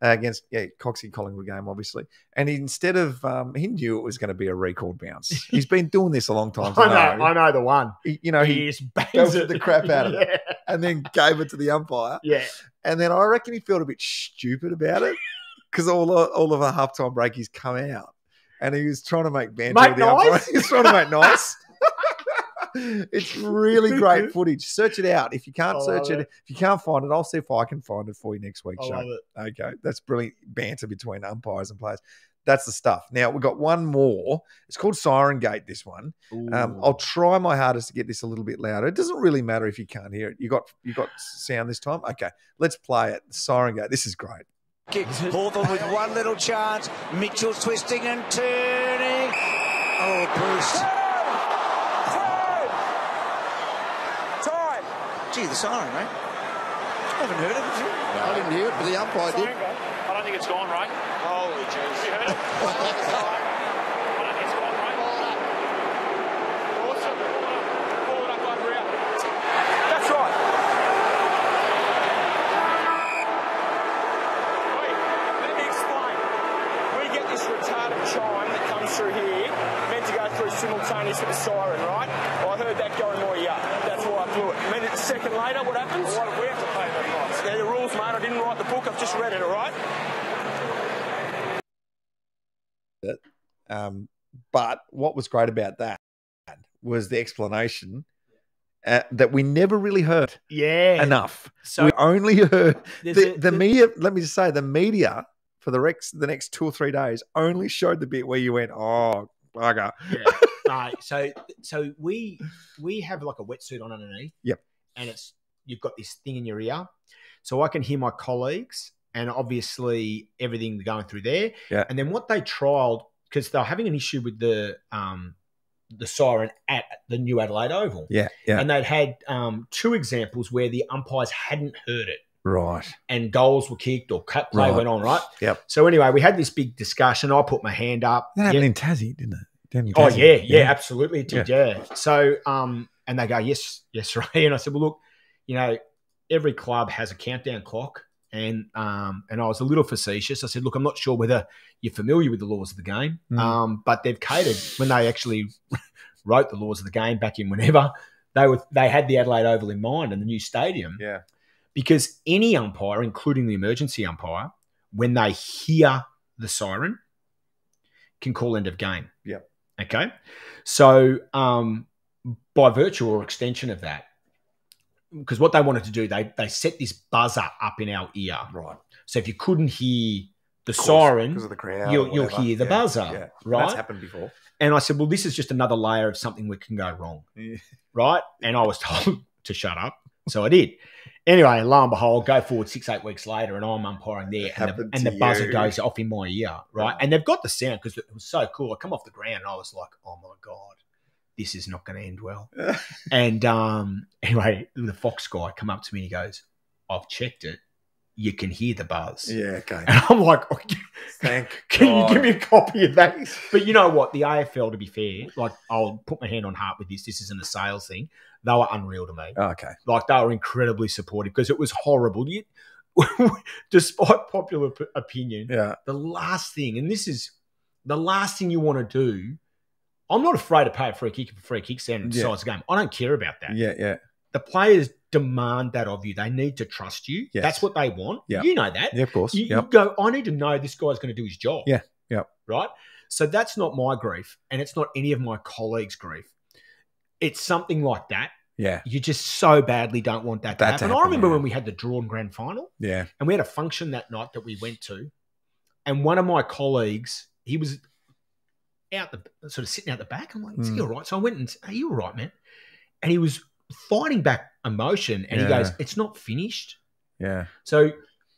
Coxie Collingwood game, obviously. And instead of... he knew it was going to be a recalled bounce. He's been doing this a long time. I know the one. He just belted the crap out of it and then gave it to the umpire. Yeah. And then I reckon he felt a bit stupid about it because all of a halftime break he's come out and he was trying to make banter with the umpire. He was trying to make nice. It's really great footage. Search it out. If you can't search it, if you can't find it, I'll see if I can find it for you next week. I love it. Okay. That's brilliant banter between umpires and players. That's the stuff. Now, we've got one more. It's called Siren Gate, this one. I'll try my hardest to get this a little bit louder. It doesn't really matter if you can't hear it. You got sound this time? Okay, let's play it. Siren Gate. This is great. Hawthorn with one little chance. Mitchell's twisting and turning. Oh, Bruce. Time. Gee, the siren, mate. I haven't heard it, have you? No. I didn't hear it, but the umpire did. I don't think it's gone, Ray. Holy jeez. You heard it? I don't think it's gone, Ray. Awesome. Pull it up over here. That's right. Wait, let me explain. We get this retarded chime that comes through here, meant to go through simultaneous with the siren, right? Well, I heard that go in my ear. That's why I blew it. A minute, a second later, what happens? Well, we have to pay that price. They're the rules, mate. I didn't write the book. I've just read it, all right? But what was great about that was the explanation that we never really heard enough. So we only heard the media. Let me just say, the media for the next 2 or 3 days only showed the bit where you went, oh, bugger. Yeah. So we have like a wetsuit on underneath. Yep. And you've got this thing in your ear, so I can hear my colleagues and obviously everything going through there. Yeah. And then what they trialed, because they're having an issue with the siren at the New Adelaide Oval. Yeah, yeah. And they'd had 2 examples where the umpires hadn't heard it. Right. And goals were kicked or cut play went on, right? Yep. So anyway, we had this big discussion. I put my hand up. That happened in Tassie, didn't it? Oh, yeah, absolutely. It did, yeah. So, and they go, yes, Ray. And I said, well, look, every club has a countdown clock. And I was a little facetious. I said, look, I'm not sure whether you're familiar with the laws of the game, but they've catered when they actually wrote the laws of the game back in whenever, they had the Adelaide Oval in mind and the new stadium. Yeah. Because any umpire, including the emergency umpire, when they hear the siren, can call end of game. Yeah. Okay. So by virtue or extension of that, because what they wanted to do, they set this buzzer up in our ear. Right. So if you couldn't hear the siren, because of the crowd, you'll hear the buzzer. Yeah. Right. That's happened before. And I said, well, this is just another layer of something that can go wrong. Yeah. Right. And I was told to shut up. So I did. Anyway, lo and behold, go forward 6-8 weeks later and I'm umpiring there and the buzzer goes off in my ear, right? And they've got the sound because it was so cool. I come off the ground and I was like, oh, my God, this is not going to end well. And anyway, the Fox guy come up to me and he goes, I've checked it. You can hear the buzz. Yeah, okay. And I'm like, oh, can you give me a copy of that? But you know what? The AFL, to be fair, like I'll put my hand on heart with this. This isn't a sales thing. They were unreal to me. Oh, okay. Like they were incredibly supportive because it was horrible. Despite popular opinion, the last thing, and this is the last thing you want to do, I'm not afraid to pay a free kick if a free kick stand decides the game. I don't care about that. Yeah, yeah. The players demand that of you. They need to trust you. Yes. That's what they want. Yeah. You know that. Yeah, of course. You go, I need to know this guy's going to do his job. Yeah, yeah. Right? So that's not my grief, and it's not any of my colleagues' grief. It's something like that. Yeah. You just so badly don't want that to happen. I remember when we had the drawn grand final. Yeah. And we had a function that night that we went to, and one of my colleagues, sort of sitting out the back. I'm like, is he all right? So I went and said, are you all right, man? And he was fighting back emotion, and he goes, it's not finished. Yeah. So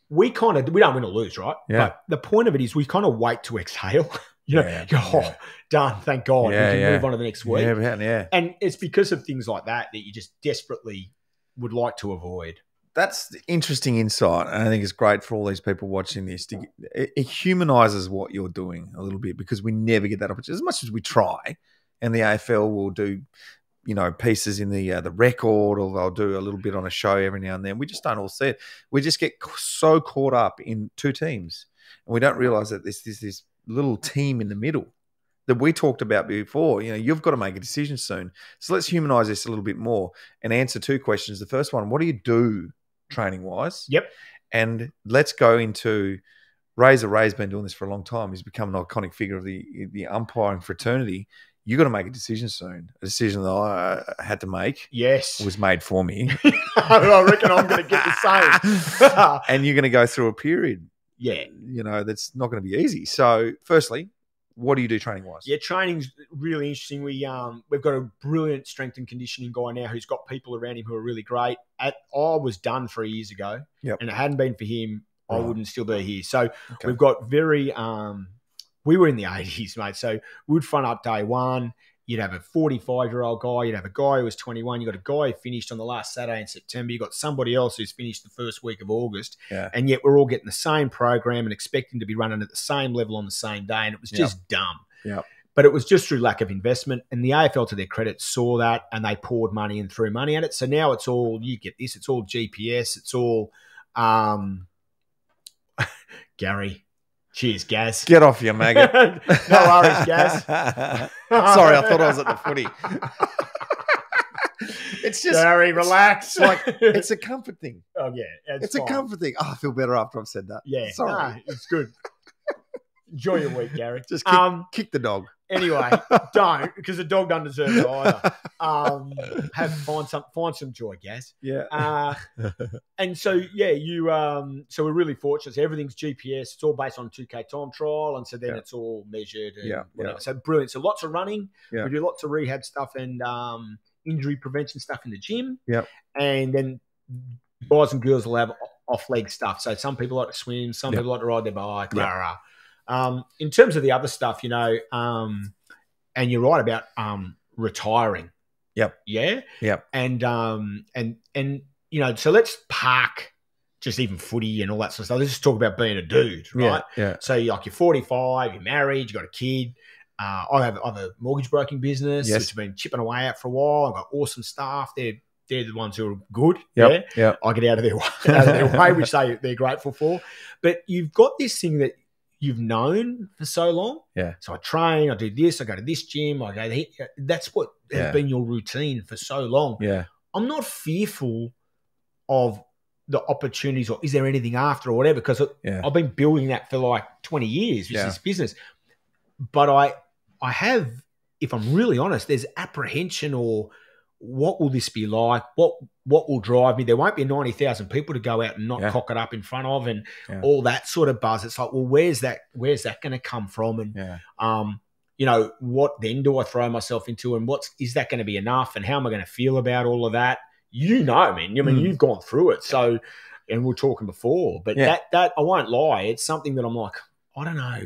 we don't win or lose, right? Yeah. But the point of it is we kind of wait to exhale. Done, thank God. Yeah, we can move on to the next week. Yeah. And it's because of things like that you just desperately would like to avoid. That's interesting insight, and I think it's great for all these people watching this. It humanises what you're doing a little bit, because we never get that opportunity. As much as we try, and the AFL will do, pieces in the record, or they'll do a little bit on a show every now and then. We just don't all see it. We just get so caught up in two teams, and we don't realise that there's this little team in the middle that we talked about before. You've got to make a decision soon. So let's humanise this a little bit more and answer two questions. The first one, what do you do training-wise? Yep. And let's go into Razor Ray's been doing this for a long time. He's become an iconic figure of the umpiring fraternity. You've got to make a decision soon. A decision that I had to make. Yes. Was made for me. I reckon I'm going to get the same. And you're going to go through a period. Yeah. That's not going to be easy. So, firstly, what do you do training-wise? Yeah, training's really interesting. We've got a brilliant strength and conditioning guy now who's got people around him who are really great. I was done 3 years ago, and it hadn't been for him, I wouldn't still be here. So we've got very we were in the 80s, mate. So we'd front up day one. You'd have a 45-year-old guy. You'd have a guy who was 21. You got a guy who finished on the last Saturday in September. You got somebody else who's finished the first week of August. Yeah. And yet we're all getting the same program and expecting to be running at the same level on the same day. And it was just dumb. Yeah. But it was just through lack of investment. And the AFL, to their credit, saw that and they poured money and threw money at it. So now it's all, you get this, it's all GPS. It's all Gary. Cheers, Gaz. Get off your maggot. No worries, Gaz. Sorry, I thought I was at the footy. It's just Gary, relax. It's a comfort thing. Oh yeah, it's a comfort thing. Oh, I feel better after I've said that. Yeah, sorry, it's good. Enjoy your week, Gary. Just kick the dog. Anyway, don't, because the dog doesn't deserve it either. Find some joy, Gaz. Yeah. And so so we're really fortunate. So everything's GPS. It's all based on 2K time trial, and so then it's all measured. And whatever. So brilliant. So lots of running. Yeah. We do lots of rehab stuff and injury prevention stuff in the gym. Yeah. And then guys and girls will have off leg stuff. So some people like to swim. Some people like to ride their bike. Yeah. In terms of the other stuff, and you're right about retiring. Yep. Yeah. Yep. And so let's park just even footy and all that sort of stuff. Let's just talk about being a dude, right? Yeah. So you're 45, you're married, you got a kid. I have a mortgage broking business, which I've been chipping away at for a while. I've got awesome staff. They're the ones who are good. Yep. Yeah. I get out of their way, which they're grateful for. But you've got this thing that you've known for so long. Yeah. So I train, I do this, I go to this gym, I go there. That's what has been your routine for so long. Yeah. I'm not fearful of the opportunities or is there anything after or whatever, because I've been building that for like 20 years, which is business. But I have, if I'm really honest, there's apprehension or what will this be like? What will drive me? There won't be 90,000 people to go out and not cock it up in front of and all that sort of buzz. It's like, well, where's that going to come from? And, what then do I throw myself into and is that going to be enough? And how am I going to feel about all of that? Man. I mean, you've gone through it. So, and we were talking before, but that I won't lie. It's something that I'm like, I don't know.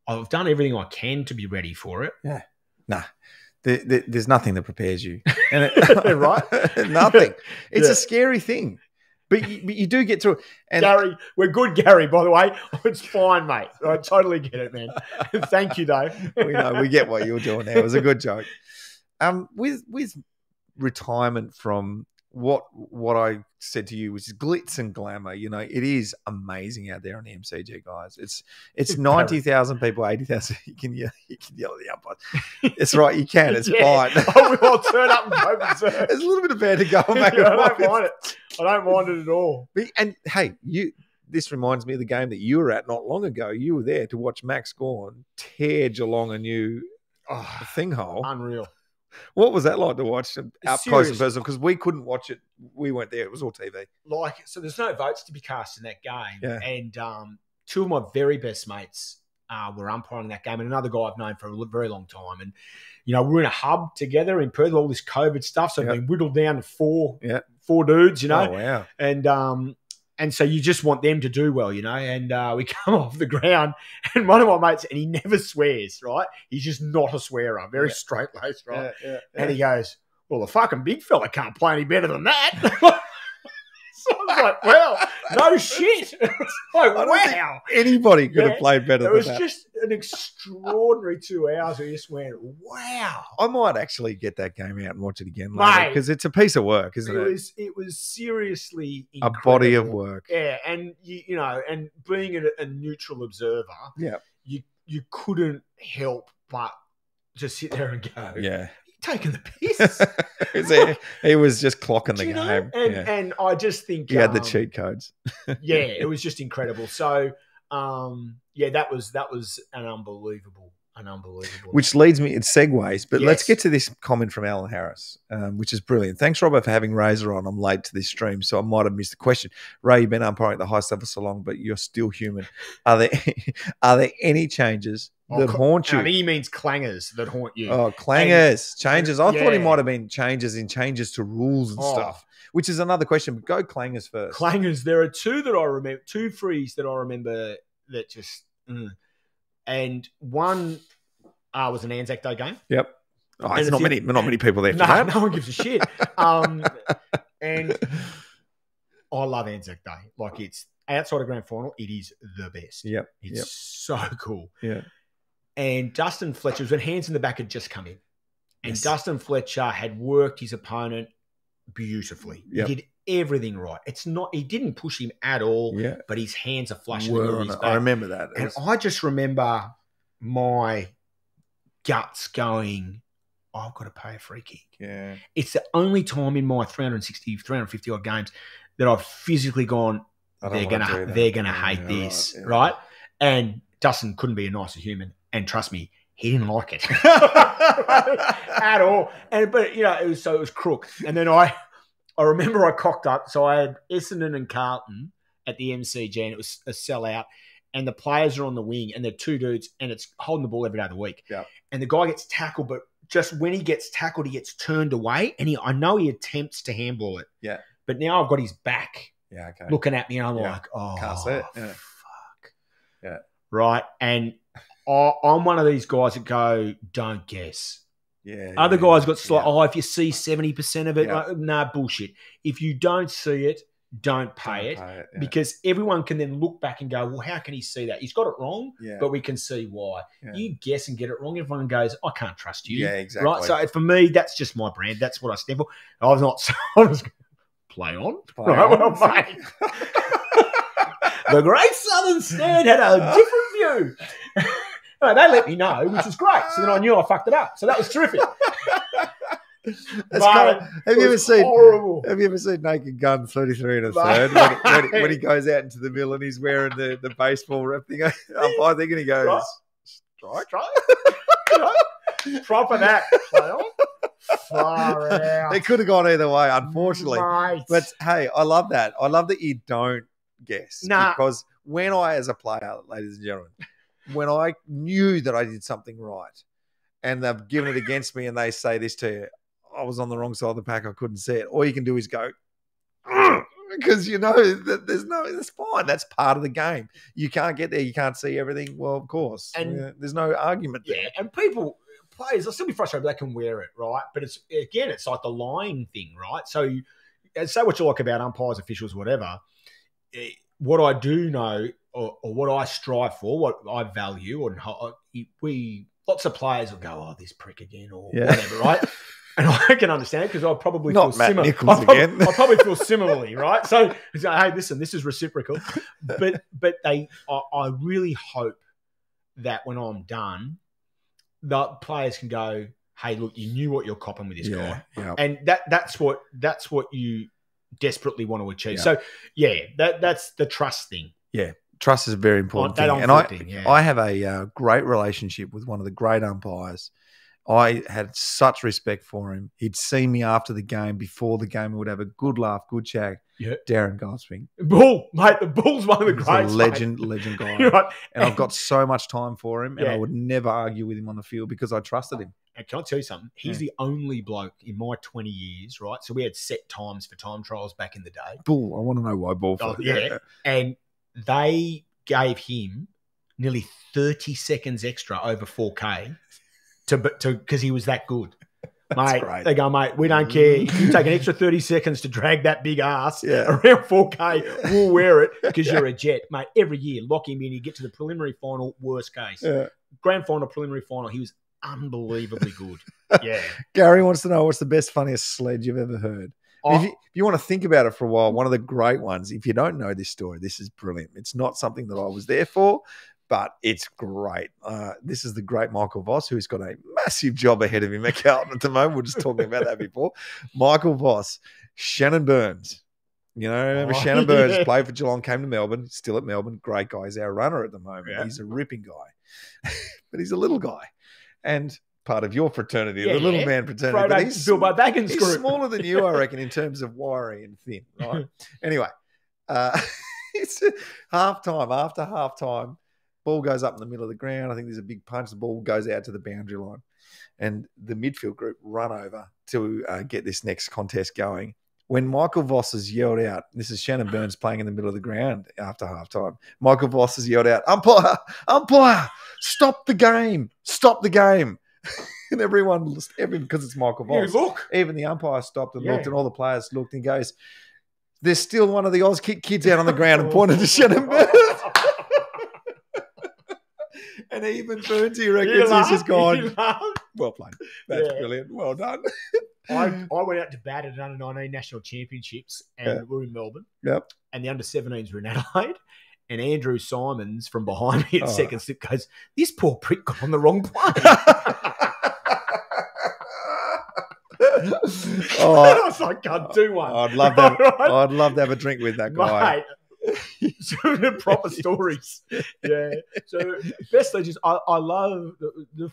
I've done everything I can to be ready for it. Yeah. Nah. There's nothing that prepares you. And right? Nothing. It's a scary thing. But you do get through it. And Gary, we're good, Gary, by the way. It's fine, mate. I totally get it, man. Thank you, though. We get what you're doing there. It was a good joke. With retirement from what I said to you, which is glitz and glamour, it is amazing out there on the MCG, guys. It's 90,000 people, 80,000. You can yell at the umpires. It's right, you can. It's fine. I'll turn up and go berserk. There's a little bit of banter going, mate. I don't mind it. I don't mind it at all. And hey, this reminds me of the game that you were at not long ago. You were there to watch Max Gawn tear Geelong a new thing hole. Unreal. What was that like to watch up close and personal? Because we couldn't watch it. We weren't there. It was all TV. So there's no votes to be cast in that game. Yeah. And two of my very best mates were umpiring that game, and another guy I've known for a very long time. And, you know, we're in a hub together in Perth, all this COVID stuff. So I've been whittled down to four dudes, you know. Oh, wow. And so you just want them to do well, you know. And we come off the ground, and one of my mates, and he never swears, right? He's just not a swearer, very straight-laced, right? And he goes, well, the fucking big fella can't play any better than that. So I was like, well, no shit. It's like, wow. Anybody could have played better than that. It was just an extraordinary 2 hours where you just went, wow. I might actually get that game out and watch it again later because it's a piece of work, isn't it? It was seriously incredible. A body of work. Yeah, and, you know, and being a neutral observer, you couldn't help but just sit there and go, yeah. Taking the piss. He was just clocking the game. And I just think he had the cheat codes. It was just incredible. So that was an unbelievable. Which leads me, it segues, but let's get to this comment from Alan Harris, which is brilliant. Thanks, Robbo, for having Razor on. I'm late to this stream, so I might have missed the question. Ray, you've been umpiring at the highest level so long, but you're still human. Are there any changes that haunt you? I think he means clangers that haunt you. Oh, clangers, changes. I thought he might have been changes to rules and stuff, which is another question. But go clangers first. Clangers. There are two that I remember, two frees that I remember that just, and one was an Anzac Day game. Yep. Oh, there's not many people there for that. No one gives a shit. And I love Anzac Day. Like, it's outside of grand final, it is the best. Yep. It's so cool. Yeah. And Dustin Fletcher, when hands in the back had just come in. And Dustin Fletcher had worked his opponent beautifully. He did everything right. He didn't push him at all, but his hands are flush in his back. I remember that. And I just remember my guts going, I've got to pay a free kick. Yeah. It's the only time in my 350 odd games that I've physically gone, they're gonna hate this, right? And Dustin couldn't be a nicer human. And trust me, he didn't like it at all. But you know, it was crook. And then I remember I cocked up. So I had Essendon and Carlton at the MCG, and it was a sellout. And the players are on the wing, and they're two dudes, and it's holding the ball every day of the week. Yeah. And the guy gets tackled, but just when he gets tackled, he gets turned away, and I know he attempts to handball it. Yeah. But now I've got his back looking at me, and I'm like, oh, can't see it. Yeah. Fuck. Yeah. Right. And I'm one of these guys that go, don't guess. Yeah. Other guys got if you see 70% of it, nah, bullshit. If you don't see it, don't pay it. Because everyone can then look back and go, well, how can he see that? He's got it wrong, but we can see why. Yeah. You guess and get it wrong, everyone goes, I can't trust you. Yeah, exactly. Right? So for me, that's just my brand. That's what I stand for. I was going to play on. Well, mate. The Great Southern Stand had a different view. No, they let me know, which was great. So then I knew I fucked it up. So that was terrific. Have you ever seen Naked Gun 33 and a third when he goes out into the middle and he's wearing the baseball rep thing? I think, and he goes, strike. Proper that. Play on. Far out. It could have gone either way, unfortunately. Mate. But hey, I love that. I love that you don't guess. Because when I, as a player, ladies and gentlemen, when I knew that I did something right and they've given it against me and they say this to you, I was on the wrong side of the pack, I couldn't see it. All you can do is go, because you know that it's fine. That's part of the game. You can't get there. You can't see everything. Well, of course. And there's no argument there. Yeah, and players, they'll still be frustrated, but they can wear it, right? But it's like the lying thing, right? So say what you like about umpires, officials, whatever. What I do know or what I strive for, what I value, and lots of players will go, oh, this prick again or whatever, right? And I can understand it because I'll probably feel similar. I'll probably feel similarly, right? So, hey, listen, this is reciprocal. But I really hope that when I'm done, the players can go, hey, look, you knew what you're copping with this guy. Yeah. And that's what you desperately want to achieve. So, that's the trust thing. Yeah. Trust is a very important thing. And I have a great relationship with one of the great umpires. I had such respect for him. He'd see me after the game, before the game. We would have a good laugh, good chat. Yeah. Darren Gosling. Bull, mate. The Bull's one of the He's greats. a legend guy. Right. And I've got so much time for him, and Yeah. I would never argue with him on the field because I trusted him. And can I tell you something? He's Yeah. the only bloke in my 20 years, right? So we had set times for time trials back in the day. Bull, I want to know why Bull. Oh, yeah. And they gave him nearly 30 seconds extra over 4K because he was that good. Mate, great. they go, mate, we don't care. If you take an extra 30 seconds to drag that big ass Yeah. around 4K, we'll wear it because you're a jet. Mate, every year, lock him in. You get to the preliminary final, worst case. Yeah. Grand final, preliminary final, he was unbelievably good. Yeah. Gary wants to know what's the best, funniest sledge you've ever heard. Oh. If you want to think about it for a while, one of the great ones, if you don't know this story, this is brilliant. It's not something that I was there for, but it's great. This is the great Michael Voss, who's got a massive job ahead of him at Carlton at the moment. We were just talking about that before. Michael Voss, Shannon Burns. You know, remember Shannon Burns played for Geelong, came to Melbourne, still at Melbourne. Great guy. He's our runner at the moment. Yeah. He's a ripping guy, but he's a little guy. And part of your fraternity, Yeah, the little yeah. man fraternity. But he's Bilbo Baggins he's group. smaller than you, I reckon, in terms of wiry and thin. Right? Anyway, it's halftime. After halftime, ball goes up in the middle of the ground. I think there's a big punch. The ball goes out to the boundary line. And the midfield group run over to get this next contest going. When Michael Voss has yelled out, this is Shannon Burns playing in the middle of the ground after halftime. Michael Voss has yelled out, umpire, stop the game. And everyone, because it's Michael Voss. Look. Even the umpire stopped and looked, and all the players looked and goes, there's still one of the Oz kids out on the ground, and pointed to Shannon Burns. And even Burnsy reckons he's just gone, well played. That's brilliant. Well done. I went out to bat at under 19 national championships, and we were in Melbourne. Yep. And the under 17s were in Adelaide. And Andrew Simons from behind me at second slip goes, this poor prick got on the wrong plane. And I was like, God, do one. I'd love that. I'd love to have a drink with that guy. Mate, some of the proper stories. Yeah. So best legends, I love the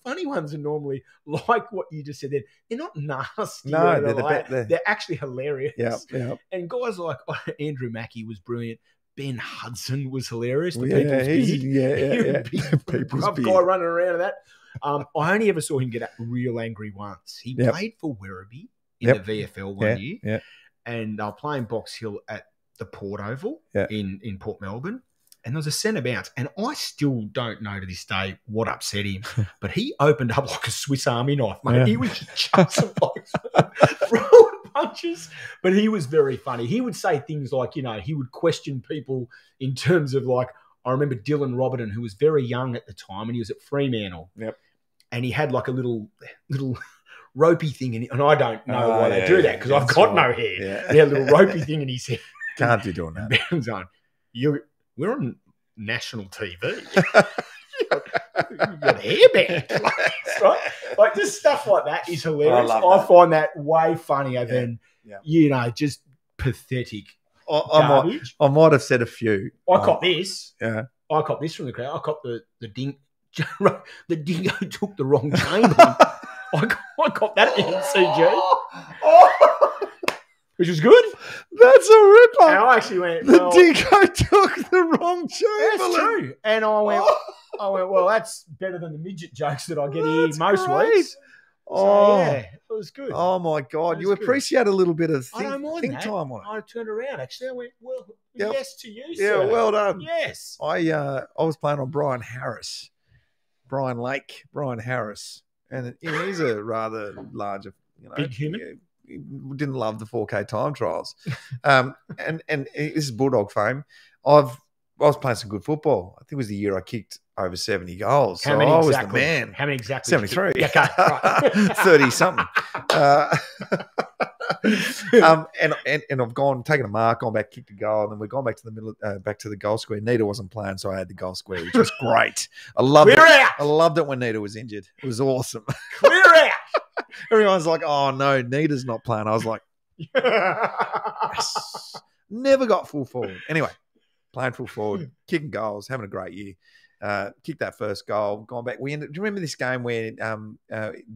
funny ones are normally like what you just said. They're not nasty. No, they're actually hilarious. Yeah. And guys like Andrew Mackey was brilliant. Ben Hudson was hilarious. The People's People's Beard. guy running around in that. I only ever saw him get real angry once. He played for Werribee in the VFL one year. Yeah. And they were playing Box Hill at the Port Oval in Port Melbourne. And there was a centre bounce. And I still don't know to this day what upset him. But he opened up like a Swiss Army knife, mate. Yeah. He was just chucking blokes, throwing punches. But he was very funny. He would say things like, he would question people in terms of like, I remember Dylan Roberton, who was very young at the time, and he was at Fremantle. Yep. And he had like a little ropey thing in it. And I don't know why they do that because I've got no hair. Yeah. He had a little ropey thing in his hair. Can't be doing that. Ben's on, we're on national TV. you got hairband. Right? Like just stuff like that is hilarious. I find that way funnier than, just pathetic. I might have said a few. I caught this. Yeah. I caught this from the crowd. I caught the the dingo took the wrong chain on. I caught that at the MCG. Which was good. That's a ripper. And I actually went, the dingo took the wrong Chamberlain. That's true. And I went, well, that's better than the midget jokes that I get here most great. weeks. So, it was good. Oh, my God. You good. appreciate a little bit of I don't mind think that. time on it. I turned around, actually. I went, well, yes to you, Yeah, sir. well done. Yes. I was playing on Brian Harris. And he's a rather larger, big human. He didn't love the 4K time trials. And this is Bulldog fame. I was playing some good football. I think it was the year I kicked over 70 goals. How many exactly? Was the man. How many exactly? 73. Yeah, okay, right. 30-something. And I've taken a mark, gone back, kicked a goal, and then we've gone back to the middle, back to the goal square. Nita wasn't playing, so I had the goal square, which was great. I loved it. Out. I loved it when Nita was injured. It was awesome. Clear out. Everyone's like, oh, no, Nita's not playing. I was like, yes. Never got full forward. Anyway, playing full forward, kicking goals, having a great year. Kicked that first goal, gone back. Do you remember this game where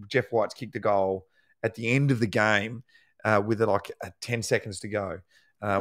Jeff White's kicked a goal at the end of the game with like 10 seconds to go?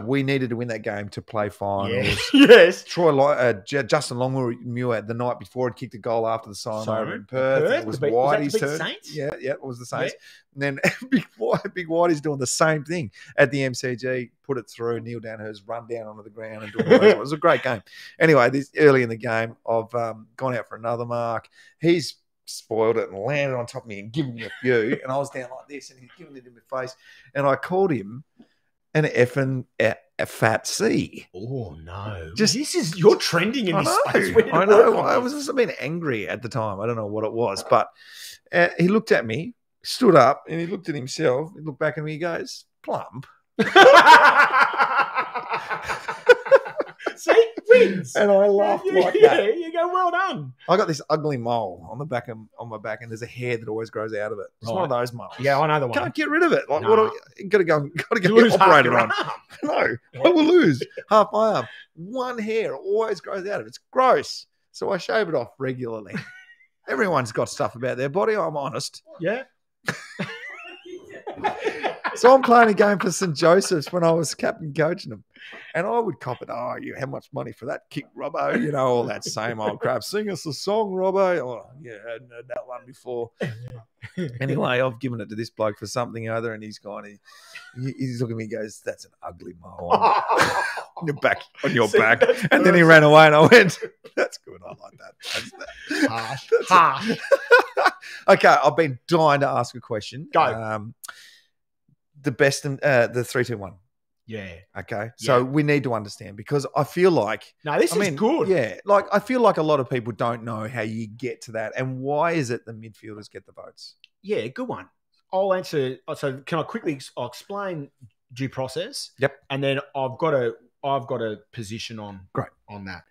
We needed to win that game to play finals. Yes. Justin Longmuir the night before had kicked a goal after the siren over in Perth. It was Was Whitey's that the turn. Saints? Yeah, it was the Saints. Yeah. And then Big Whitey's doing the same thing at the MCG. Put it through. Neil Danaher's run down onto the ground and doing it was a great game. Anyway, this early in the game, I've gone out for another mark. He's spoiled it and landed on top of me and given me a few. And I was down like this and he's giving it in my face. And I called him an effing a fat C. Oh no! You're trending in this space. I know. I was just being angry at the time. I don't know what it was, but he looked at me, stood up, and he looked at himself. He looked back at me. He goes, "Plump." See, wins. And I laughed like that. Yeah, you go, well done. I got this ugly mole on my back, and there's a hair that always grows out of it. It's one of those moles. Yeah, I know the one. Can't get rid of it. Like, got to go lose get operated half on. your No, I will lose half my arm. One hair always grows out of it. It's gross. So I shave it off regularly. Everyone's got stuff about their body. I'm honest. Yeah. So I'm playing a game for St. Joseph's when I was captain coaching them. And I would cop it. Oh, you how much money for that kick, Robbo? You know, all that same old crap. Sing us a song, Robbo. Oh, yeah, I hadn't heard that one before. Anyway, I've given it to this bloke for something or other, and he's gone. He's looking at me and goes, "That's an ugly mole on your back." And then he ran away, and I went, "That's good. I like that." Harsh. Okay, I've been dying to ask a question. Go. The best, the 3-2-1. Yeah. Okay. So we need to understand because I feel like this is good. Yeah. Like I feel like a lot of people don't know how you get to that, and why is it the midfielders get the votes? Yeah, good one. I'll answer. So can I quickly? I'll explain due process. Yep. And then I've got a position on that.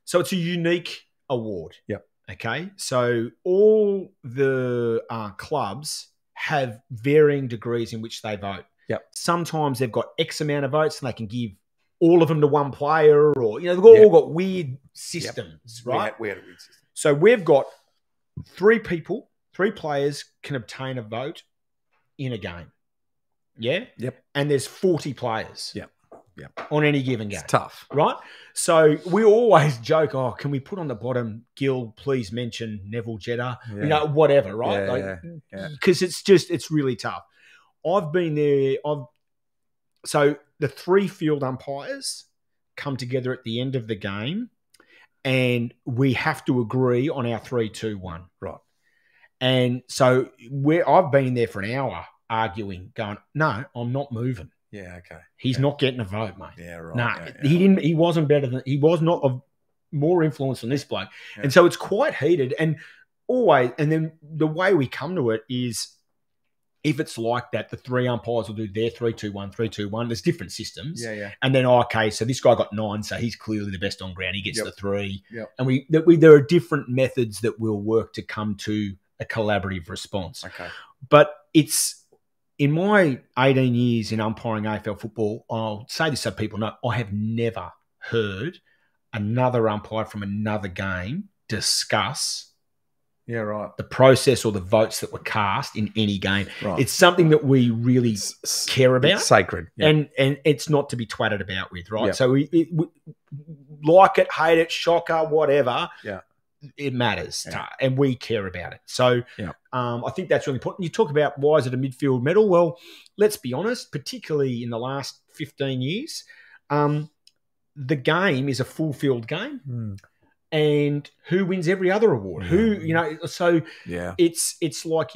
So it's a unique award. Yep. Okay. So all the clubs have varying degrees in which they vote. Yep. Sometimes they've got X amount of votes and they can give all of them to one player, or they've all got weird systems, right? We had a weird system. So we've got 3 players can obtain a vote in a game. Yeah? Yep. And there's 40 players. Yep. On any given game. It's tough. Right? So we always joke, can we put on the bottom, Gil, please mention Neville Jetta, whatever, right? Because it's really tough. I've been there. So the 3 field umpires come together at the end of the game, and we have to agree on our 3-2-1. Right. And so I've been there for an hour arguing, going, no, I'm not moving. Yeah, okay. He's not getting a vote, mate. Yeah, right. No, he didn't. He wasn't better than. He was not of more influence than this bloke, and so it's quite heated. And always, and then the way we come to it is, if it's like that, the 3 umpires will do their 3-2-1, 3-2-1. There's different systems. Yeah. And then, okay, so this guy got 9, so he's clearly the best on ground. He gets the 3. Yep. And there are different methods that will work to come to a collaborative response. Okay. But it's, in my 18 years in umpiring AFL football, I'll say this so people know, I have never heard another umpire from another game discuss the process or the votes that were cast in any game. Right. It's something that we really care about. It's sacred. Yeah. And it's not to be twatted about with, right? Yeah. So we like it, hate it, shocker, whatever. Yeah. It matters, and we care about it. So I think that's really important. You talk about why is it a midfield medal? Well, let's be honest, particularly in the last 15 years, the game is a full field game. And who wins every other award? It's like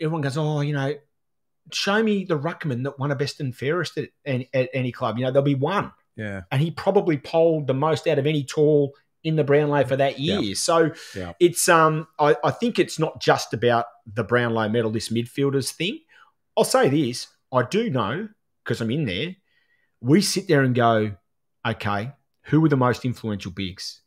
everyone goes, show me the ruckman that won a best and fairest at any club. There'll be one. Yeah. And he probably polled the most out of any tall in the Brownlow for that year. Yeah. So it's I think it's not just about the Brownlow medal, this midfielders thing. I'll say this, I do know, because I'm in there, we sit there and go, okay, who were the most influential bigs?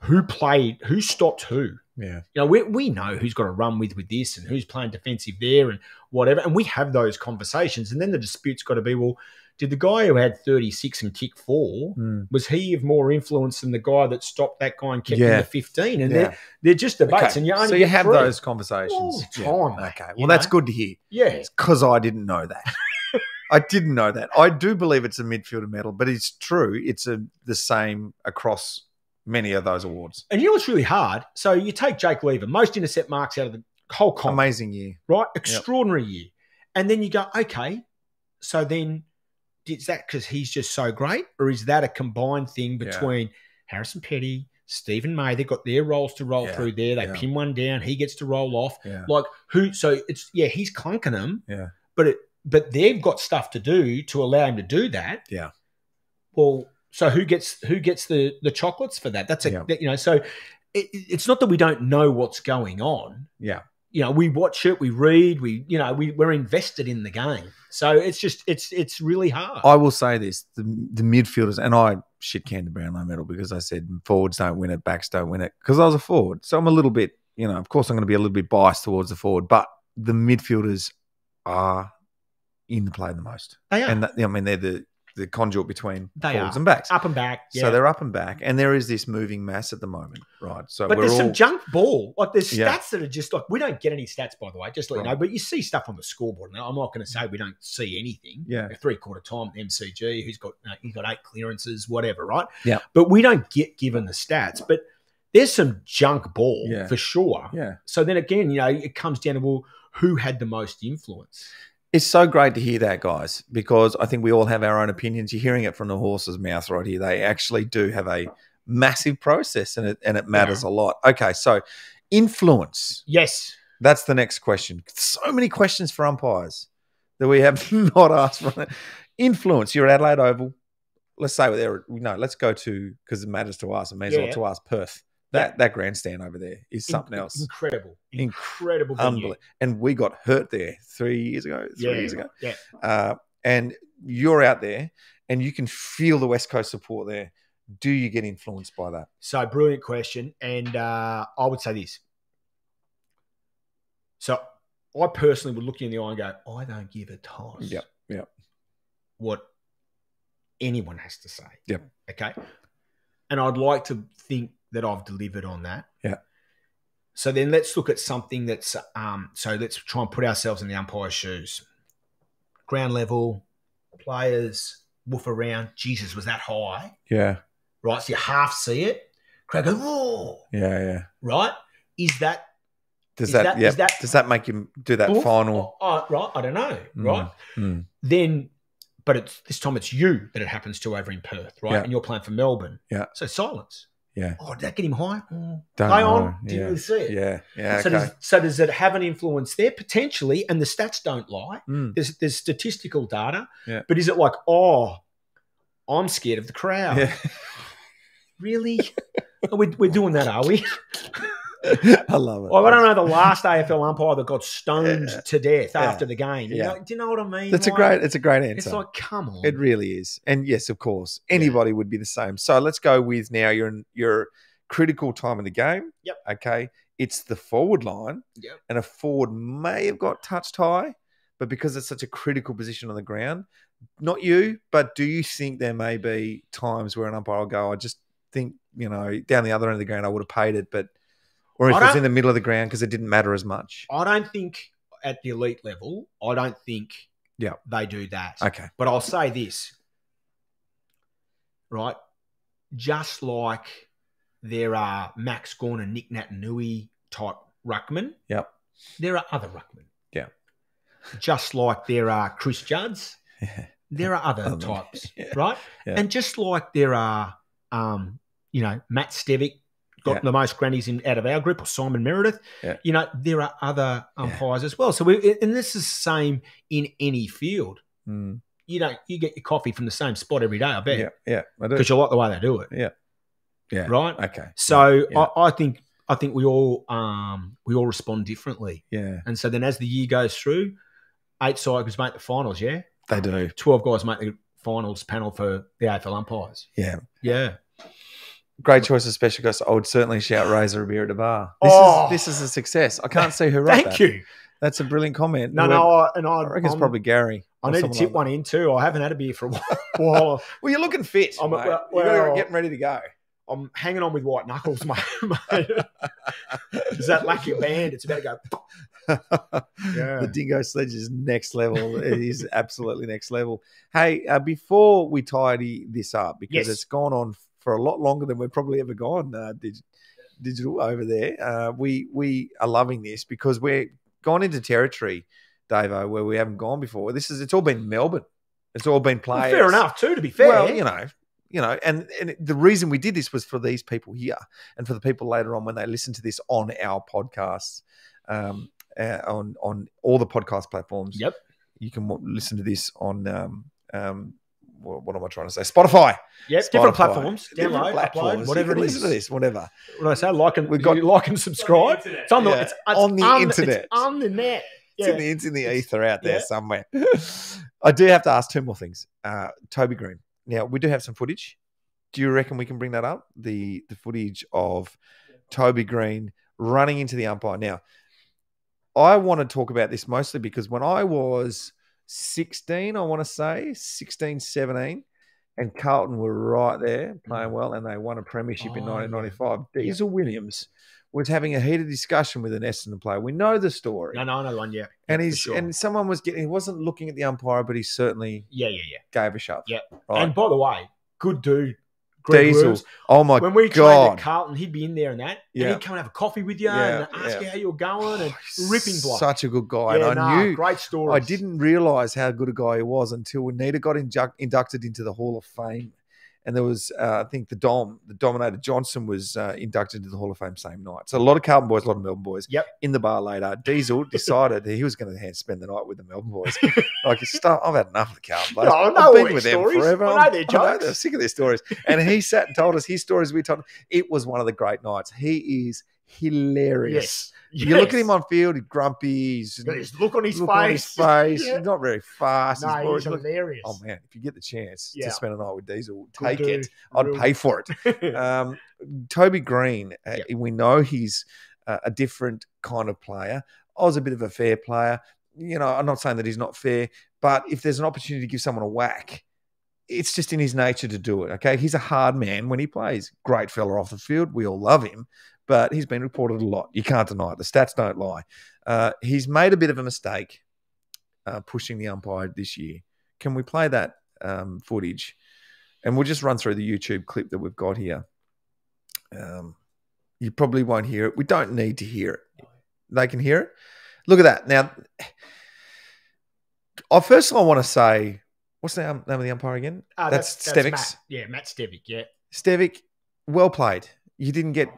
Who played, who stopped who? Yeah. We know who's got to run with this and who's playing defensive there and whatever. And we have those conversations. And then the dispute's got to be, well, did the guy who had 36 and kicked 4, was he of more influence than the guy that stopped that guy and kept him to 15? And they're just debates. Okay. And you have those conversations all the time. Okay. Well, that's good to hear. Yeah. It's because I didn't know that. I didn't know that. I do believe it's a midfielder medal, but it's true. It's the same across many of those awards. And you know what's really hard? So you take Jake Lever, most intercept marks out of the whole comp. Amazing year. Right? Extraordinary year. And then you go, okay, so then is that because he's just so great? Or is that a combined thing between Harrison Petty, Stephen May? They've got their roles to roll through there. They pin one down. He gets to roll off. Yeah. Like who? So it's, he's clunking them. Yeah. But they've got stuff to do to allow him to do that. Yeah. Well, so who gets the chocolates for that? That's so it's not that we don't know what's going on. Yeah. We watch it, we read, we're invested in the game. So it's just it's really hard. I will say this: the midfielders, and I shit canned the Brownlow medal because I said forwards don't win it, backs don't win it, because I was a forward. So I'm a little bit, of course I'm going to be a little bit biased towards the forward, but the midfielders are in the play the most. They are. And they're the conduit between forwards and backs. Up and back. Yeah. So they're up and back. And there is this moving mass at the moment, right? So but there's some junk ball. Like there's Yeah. stats that are just like, we don't get any stats, by the way, just to let you know, but you see stuff on the scoreboard. Now, I'm not going to say we don't see anything. Yeah. A 3/4 time MCG, he's got 8 clearances, whatever, right? Yeah. But we don't get given the stats. But there's some junk ball for sure. Yeah. So then again, it comes down to, well, who had the most influence? It's so great to hear that, guys, because I think we all have our own opinions. You're hearing it from the horse's mouth right here. They actually do have a massive process, and it matters a lot. Okay, so influence. Yes. That's the next question. So many questions for umpires that we have not asked for. Influence. You're at Adelaide Oval. Let's say let's go to, because it matters to us. It may as well to us, Perth. That grandstand over there is something else. Incredible venue. Unbelievable. And we got hurt there 3 years ago. Yeah. And you're out there and you can feel the West Coast support there. Do you get influenced by that? So, brilliant question. And I would say this. So, I personally would look you in the eye and go, I don't give a toss. Yep. What anyone has to say. Yep. Okay. And I'd like to think that I've delivered on that. Yeah. So then let's look at something that's so let's try and put ourselves in the umpire's shoes. Ground level, players, woof around. Jesus, was that high? Yeah. Right. So you half see it. Crowd goes, oh. Yeah. Right? Does that make you do that final? Right. I don't know. Right. Then, but this time it's you that it happens to over in Perth, right? Yeah. And you're playing for Melbourne. Yeah. So silence. Yeah. Oh, did that get him high? Play on. Didn't really see it. Yeah. Yeah. So does it have an influence there? Potentially, and the stats don't lie. There's statistical data. Yeah. But is it like, I'm scared of the crowd? Yeah. Really? We're doing that, are we? I love it. Well, I don't know the last AFL umpire that got stoned to death after the game. Do you know what I mean? It's a great answer. It's like, come on. It really is. And yes, of course, anybody would be the same. So let's go with now your critical time in the game. Yep. Okay. It's the forward line. Yep. And a forward may have got touched high, but because it's such a critical position on the ground, not you, but do you think there may be times where an umpire will go, I just think, down the other end of the ground, I would have paid it, or if it's in the middle of the ground because it didn't matter as much. I don't think at the elite level, they do that. Okay. But I'll say this, right? Just like there are Max Gawn and Nick Natanui type ruckmen, yep, there are other ruckmen. Yeah. Just like there are Chris Judds, there are other types, right? Yeah. And just like there are, Matt Stevick, got the most grannies out of our group, or Simon Meredith. Yeah. There are other umpires as well. So and this is the same in any field. Mm. You get your coffee from the same spot every day, I bet. Yeah, I do. Because you like the way they do it. Yeah. Right? Okay. So I think we all respond differently. Yeah. And so then as the year goes through, 8 cycles make the finals, yeah? They do. 12 guys make the finals panel for the AFL umpires. Yeah. Yeah. Great choice of special guests. I would certainly shout Razor Ray at the bar. This is a success. I can't see who wrote that. Thank you. That's a brilliant comment. I reckon it's probably Gary. I need to tip one in too. I haven't had a beer for a while. Well, you're looking fit. You're getting ready to go. I'm hanging on with white knuckles, mate. Is that lucky band? It's about to go. The dingo sledge is next level. It is absolutely next level. Hey, before we tidy this up, because it's gone on for a lot longer than we've probably ever gone digital over there. We are loving this because we're gone into territory, Davo, where we haven't gone before. It's all been Melbourne. It's all been players. Well, fair enough, too, to be fair. Well, and the reason we did this was for these people here and for the people later on when they listen to this on our podcasts, on all the podcast platforms. Yep. You can listen to this on, what am I trying to say? Spotify. Yep, Spotify. Different platforms. Different Download, platforms. upload, whatever it is. Listen to this, whatever. What do I say? Like and subscribe. It's on the internet. It's on the net. Yeah. It's in the ether out there somewhere. I do have to ask two more things. Toby Green. Now, we do have some footage. Do you reckon we can bring that up? The footage of Toby Green running into the umpire. Now, I want to talk about this mostly because when I was 16, I want to say, 16, 17, and Carlton were right there playing well, and they won a premiership in 1995. Diesel Williams was having a heated discussion with an Essendon player. We know the story. No, I know the one, yeah. And sure. Someone was he wasn't looking at the umpire, but he certainly gave a shove. Yeah. Right. And by the way, good dude. Greg Diesel. Worms. Oh my God. When we played at Carlton, he'd be in there and that. Yeah. And he'd come and have a coffee with you and ask you how you were going and ripping block. Such a good guy. Yeah, and I knew great story. I didn't realise how good a guy he was until Nita got inducted into the Hall of Fame. And there was, I think, the Dominator Johnson was inducted into the Hall of Fame same night. So a lot of Carlton boys, a lot of Melbourne boys. Yep. In the bar later, Diesel decided that he was going to spend the night with the Melbourne boys. Like, I've had enough of the Carlton boys. I've been with them forever. I know their jokes. They're sick of their stories. And he sat and told us his stories. We told him. It was one of the great nights. He is hilarious. Yes. You look at him on field, he's grumpy. He's got his look on his face. He's not very fast. No, he's hilarious. Oh, man, if you get the chance to spend a night with Diesel, Good take dude. it. I'd pay for it. Toby Green, we know he's a different kind of player. I was a bit of a fair player. I'm not saying that he's not fair, but if there's an opportunity to give someone a whack, it's just in his nature to do it, okay? He's a hard man when he plays. Great fella off the field. We all love him. But he's been reported a lot. You can't deny it. The stats don't lie. He's made a bit of a mistake pushing the umpire this year. Can we play that footage? And we'll just run through the YouTube clip that we've got here. You probably won't hear it. We don't need to hear it. They can hear it. Look at that. Now, first of all, I want to say, what's the name of the umpire again? That's Stevic. Matt Stevic, yeah. Stevic, well played. You didn't get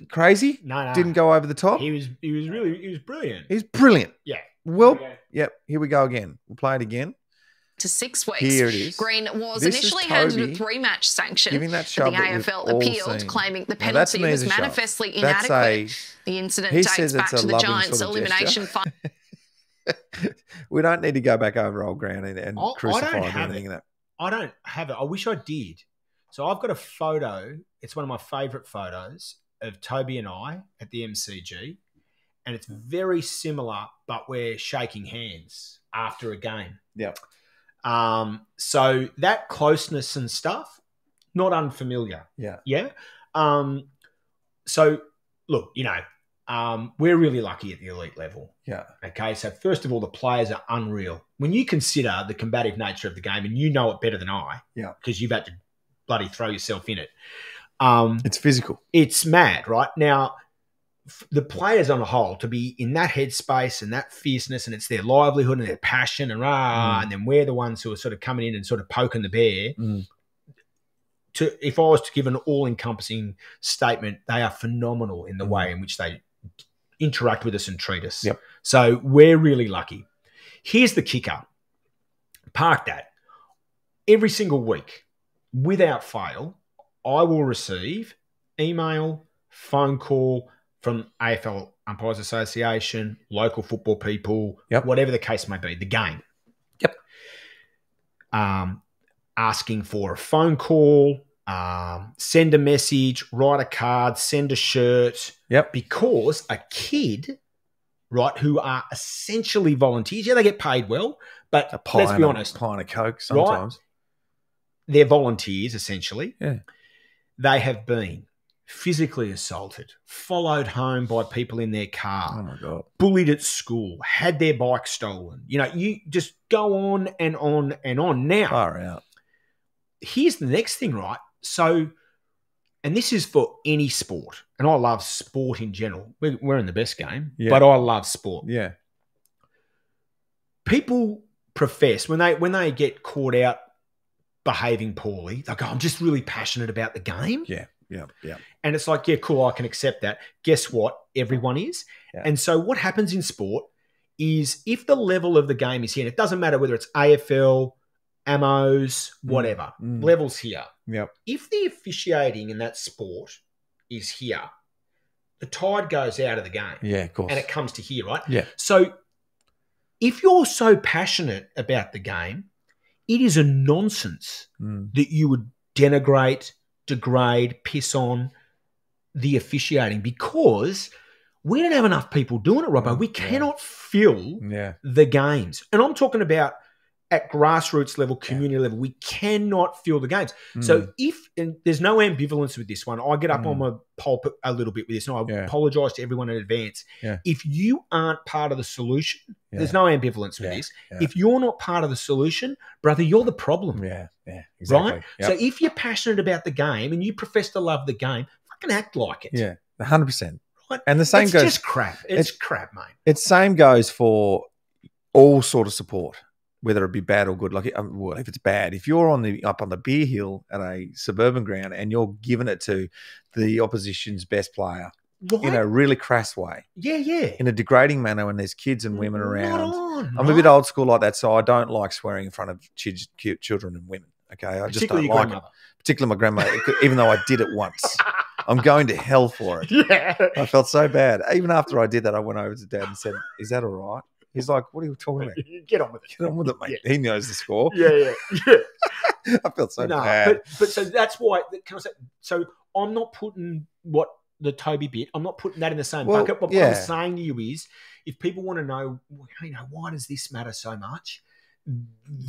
crazy. No. Didn't go over the top. He was brilliant. He's brilliant. Yeah. Well, yep. Here we go again. We'll play it again. To 6 weeks. Here it is. Green was This initially is handed a Toby 3-match sanction. giving that but shove the that we've AFL all appealed, seen. claiming the Now, that's penalty me was as a shove. manifestly That's inadequate. The incident he dates says back it's to a the loving Giants' sort of elimination gesture. fight. We don't need to go back over old ground and crucify I don't have anything in that. I don't have it. I wish I did. So I've got a photo. It's one of my favourite photos of Toby and I at the MCG. And it's very similar, but we're shaking hands after a game. Yeah. So that closeness and stuff, not unfamiliar. Yeah. Yeah. So look, we're really lucky at the elite level. Yeah. Okay. So first of all, the players are unreal. When you consider the combative nature of the game, and you know it better than I, because you've had to bloody throw yourself in it. It's physical. It's mad, right? Now, the players on the whole, to be in that headspace and that fierceness, and it's their livelihood and their passion, and then we're the ones who are sort of coming in and sort of poking the bear. If I was to give an all-encompassing statement, they are phenomenal in the way in which they interact with us and treat us. Yep. So we're really lucky. Here's the kicker. Park that. Every single week, without fail, I will receive email, phone call from AFL Umpires Association, local football people, whatever the case may be, the game. Yep. Asking for a phone call, send a message, write a card, send a shirt. Yep. Because a kid, right, who are essentially volunteers, they get paid well, but let's be honest. A pint of Coke sometimes. Right? They're volunteers, essentially. Yeah. They have been physically assaulted, followed home by people in their car, Oh my God. bullied at school, had their bike stolen. You know, you just go on and on and on. Now, Far out. here's the next thing, right? So, and this is for any sport, and I love sport in general. We're in the best game, Yeah. but I love sport. Yeah. People profess when they get caught out behaving poorly, they go, I'm just really passionate about the game. Yeah. Yeah. Yeah. And it's like, yeah, cool, I can accept that. Guess what? Everyone is. Yeah. And so what happens in sport is if the level of the game is here, and it doesn't matter whether it's AFL, AMOs, whatever, levels here. Yep. If the officiating in that sport is here, the tide goes out of the game. Yeah, of course. And it comes to here, right? Yeah. So if you're so passionate about the game, it is a nonsense that you would denigrate, degrade, piss on the officiating, because we don't have enough people doing it, Robbo. We cannot fill the games. And I'm talking about at grassroots level, community level, we cannot fill the games. So and there's no ambivalence with this one. I get up on my pulpit a little bit with this, and I apologise to everyone in advance. Yeah. If you aren't part of the solution, there's no ambivalence with this. Yeah. If you're not part of the solution, brother, you're the problem. Yeah. Yeah. Exactly. Right? Yep. So if you're passionate about the game and you profess to love the game, fucking act like it. Yeah. 100%. Right? And the same it's goes. just crap. It's crap, mate. It's same goes for all sort of support, whether it be bad or good. Like, well, if it's bad, if you're up on the beer hill at a suburban ground and you're giving it to the opposition's best player in a really crass way, in a degrading manner, when there's kids and women around, I'm a bit old school like that, so I don't like swearing in front of children and women. Okay, I just don't like it. Particularly my grandmother, even though I did it once. I'm going to hell for it. Yeah. I felt so bad. Even after I did that, I went over to Dad and said, "Is that all right?" He's like, "What are you talking about? Get on with it. Get on with it, mate." He knows the score. Yeah. I felt so bad. But so that's why. Can I say? So I'm not putting what the Toby bit. I'm not putting that in the same bucket. But what I'm saying to you is, if people want to know, why does this matter so much?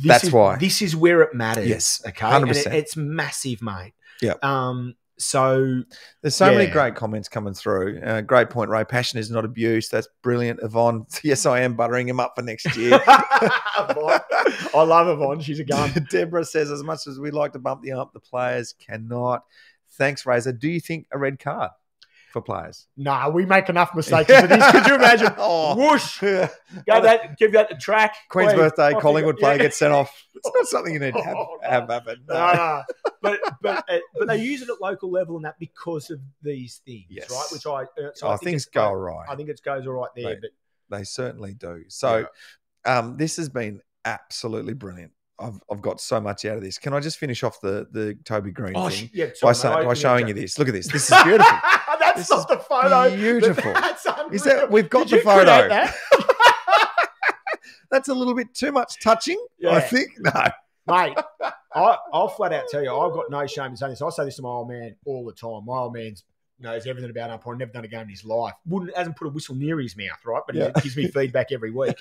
That's why. This is where it matters. Yes. Okay. 100%. And it's massive, mate. Yeah. So there's so many great comments coming through. Great point, Ray. Passion is not abuse. That's brilliant, Yvonne. Yes, I am buttering him up for next year. I love Yvonne. She's a gun. Deborah says, as much as we like to bump the ump, the players cannot. Thanks, Razor. Do you think a red card for players? Nah, we make enough mistakes as it is. Could you imagine? Whoosh. Give that the track. Queen's birthday, Collingwood player gets sent off. It's not something you need to have happen. No. But they use it at local level and that because of these things, right? Which I things go all right. I think it goes all right there. They certainly do. So this has been absolutely brilliant. I've got so much out of this. Can I just finish off the Toby Green thing by showing you this? Look at this. This is beautiful. That's not the photo. Beautiful. That's unreal. Is that we've got the photo? That's a little bit too much touching. I think no, mate. I'll flat out tell you, I've got no shame in saying this. I say this to my old man all the time. My old man knows everything about umpire. Never done a game in his life. Hasn't put a whistle near his mouth, right? But he gives me feedback every week.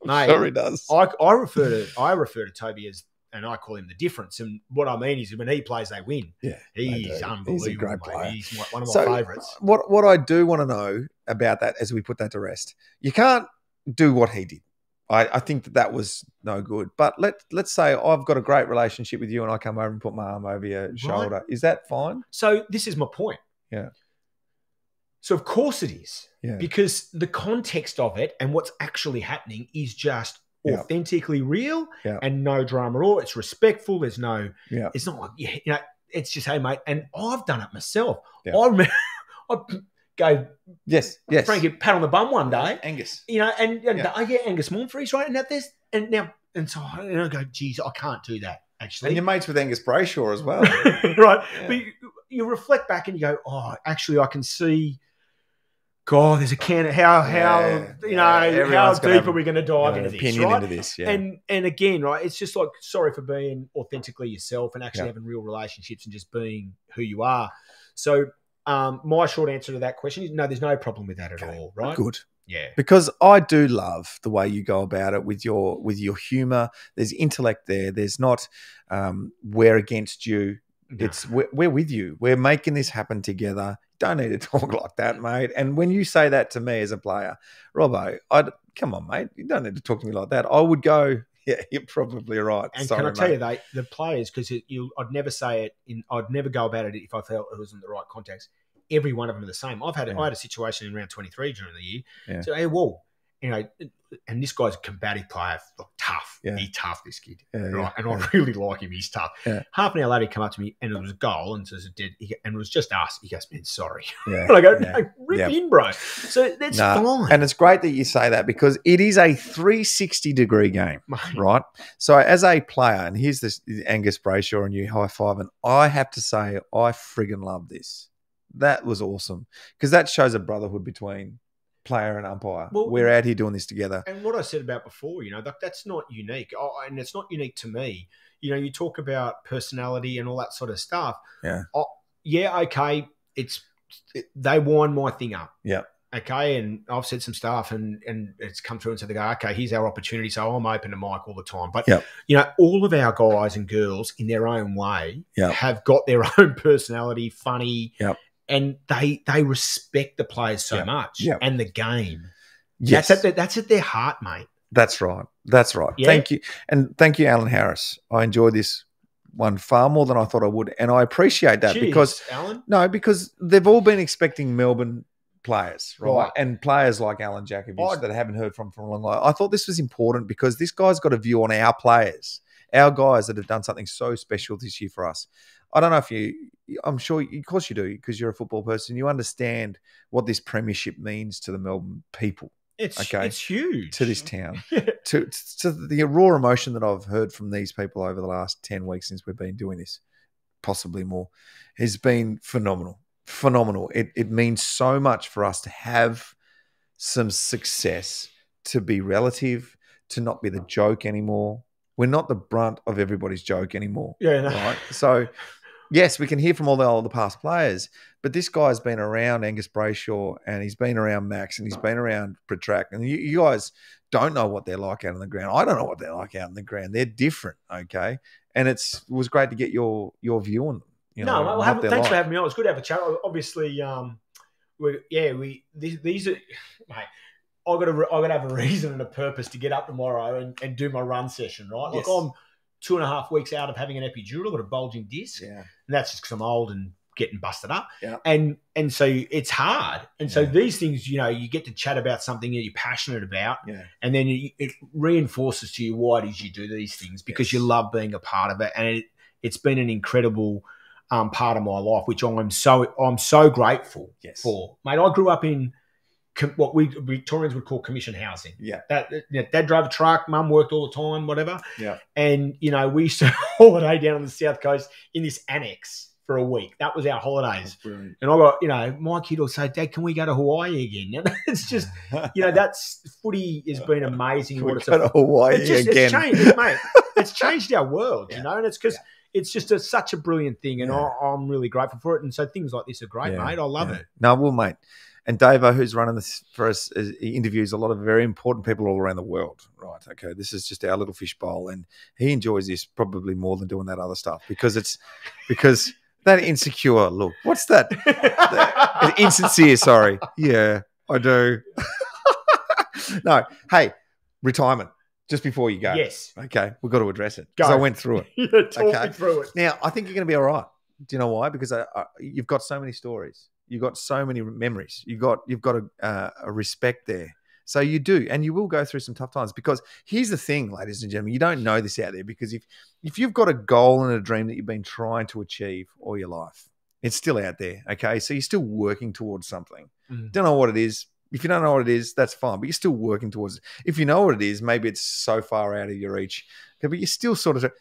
Mate, sure he does. I refer to Toby as, and I call him the difference. And what I mean is, when he plays, they win. Yeah, he's unbelievable. He's a great player. He's one of my favourites. What I do want to know about that, as we put that to rest, you can't do what he did. I think that was no good. But let's say I've got a great relationship with you, and I come over and put my arm over your shoulder. Is that fine? So this is my point. Yeah. So of course it is. Yeah. Because the context of it and what's actually happening is just authentically real and no drama at all. It's respectful. There's no, it's not like, it's just, hey, mate. And I've done it myself. Yeah. I remember, I go, yes, Frankie, pat on the bum one day. Angus. Angus Montfries, right? And so I go, geez, I can't do that, actually. And you're mates with Angus Brayshaw as well. Right. Yeah. But you reflect back and you go, oh, actually, I can see, God, there's a can of how deep are we going to dive into this, right? Into this, And again, right, it's just like, sorry for being authentically yourself and actually having real relationships and just being who you are. So my short answer to that question is no, there's no problem with that at all, right? Good. Yeah. Because I do love the way you go about it with your humour. There's intellect there. There's not we're against you. We're with you. We're making this happen together. Don't need to talk like that, mate. And when you say that to me as a player, Robbo, come on, mate. You don't need to talk to me like that. I would go, yeah, you're probably right. And sorry, can I tell mate. you, the players, because I'd never say it. I'd never go about it if I felt it was in the right context. Every one of them are the same. I had a situation in round 23 during the year. Yeah. So, hey, whoa, and this guy's a combative player, tough. Yeah. He's tough, this kid, Yeah, right? yeah, And I really like him. He's tough. Yeah. Half an hour later, he came up to me, and it was a goal, and and it was just us. He goes, "Man, sorry." Yeah. And I go, Yeah. "No, rip in, bro." So that's fine. And it's great that you say that because it is a 360-degree game, right? So as a player, and here's this Angus Brayshaw and you high five, and I have to say I friggin' love this. That was awesome because that shows a brotherhood between player and umpire. Well, we're out here doing this together. And what I said about before, that's not unique. And it's not unique to me. You talk about personality and all that sort of stuff. Yeah. Okay. They wind my thing up. Yeah. Okay. And I've said some stuff and it's come through and said, they go, okay, here's our opportunity. So I'm open to Mike all the time. But, all of our guys and girls in their own way have got their own personality, funny. Yep. And they respect the players so much and the game. Yes. That's at their heart, mate. That's right. That's right. Yeah. Thank you. And thank you, Alan Harris. I enjoyed this one far more than I thought I would. And I appreciate that. Cheers, Alan. because they've all been expecting Melbourne players, right? And players like Alan Jakovich that I haven't heard from a long time. I thought this was important because this guy's got a view on our players, our guys that have done something so special this year for us. I don't know if I'm sure, of course you do, because you're a football person. You understand what this premiership means to the Melbourne people. It's huge. To this town. to the raw emotion that I've heard from these people over the last 10 weeks since we've been doing this, possibly more, has been phenomenal. Phenomenal. It means so much for us to have some success, to be relative, to not be the joke anymore. We're not the brunt of everybody's joke anymore. Yeah, no. Right? So, yes, we can hear from all the past players, but this guy's been around Angus Brayshaw and he's been around Max and he's been around Pritrak. And you guys don't know what they're like out on the ground. I don't know what they're like out on the ground. They're different, okay? And it was great to get your view on them. Thanks for having me on. It's good to have a chat. Obviously, these are, mate, I got to have a reason and a purpose to get up tomorrow and do my run session, right? Yes. Like I'm 2.5 weeks out of having an epidural. I've got a bulging disc, and that's just because I'm old and getting busted up. Yeah. And so it's hard. And so these things, you get to chat about something that you're passionate about, and then it reinforces to you why it is you do these things because you love being a part of it, and it's been an incredible part of my life, which I'm so grateful for, mate. I grew up in what we Victorians would call commission housing. Yeah. Dad drove a truck, mum worked all the time, whatever. Yeah. And, we used to holiday down on the South Coast in this annex for a week. That was our holidays. Brilliant. And I got, my kid will say, Dad, can we go to Hawaii again? It's just, that's footy has been amazing. Go to Hawaii again. It's changed, mate. It's changed our world, and it's because it's just such a brilliant thing, and I'm really grateful for it. And so things like this are great, mate. I love it. No, well, mate. And Davo, who's running this for us, he interviews a lot of very important people all around the world. Right, okay. This is just our little fishbowl, and he enjoys this probably more than doing that other stuff because that insecure look. What's that? Insincere, sorry. Yeah, I do. No, hey, retirement. Just before you go. Yes. Okay, we've got to address it because I went through it. Talk me through it. Now, I think you're going to be all right. Do you know why? Because you've got so many stories. You've got so many memories. You've got a respect there. So you do, and you will go through some tough times because here's the thing, ladies and gentlemen, you don't know this out there because if you've got a goal and a dream that you've been trying to achieve all your life, it's still out there, okay? So you're still working towards something. Don't know what it is. If you don't know what it is, that's fine, but you're still working towards it. If you know what it is, maybe it's so far out of your reach, okay, but you're still sort of...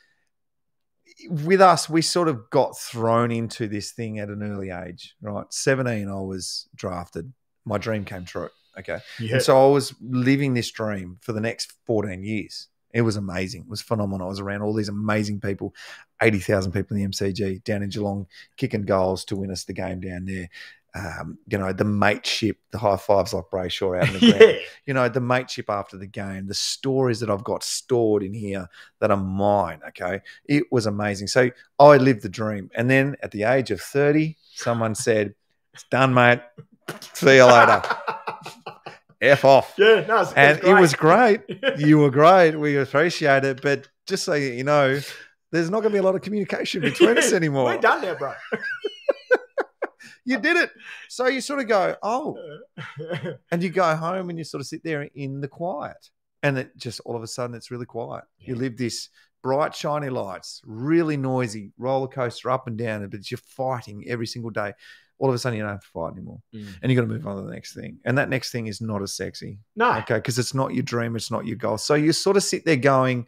With us, we sort of got thrown into this thing at an early age, right? 17, I was drafted. My dream came true, okay? Yeah. And so I was living this dream for the next 14 years. It was amazing. It was phenomenal. I was around all these amazing people, 80,000 people in the MCG, down in Geelong, kicking goals to win us the game down there. the mateship, the high fives like Brayshaw out in the Yeah. ground, the mateship after the game, the stories that I've got stored in here that are mine, okay? It was amazing. So I lived the dream. And then at the age of 30, someone said, it's done, mate. See you later. F off. Yeah, no, it was great. You were great. We appreciate it. But just so you know, there's not going to be a lot of communication between us anymore. We're done now, bro. You did it. So you sort of go, oh. And you go home and you sort of sit there in the quiet. And it just all of a sudden it's really quiet. Yeah. You live this bright, shiny lights, really noisy roller coaster up and down, but you're fighting every single day. All of a sudden you don't have to fight anymore. And you got to move on to the next thing. And that next thing is not as sexy. No. Okay, because it's not your dream, it's not your goal. So you sort of sit there going,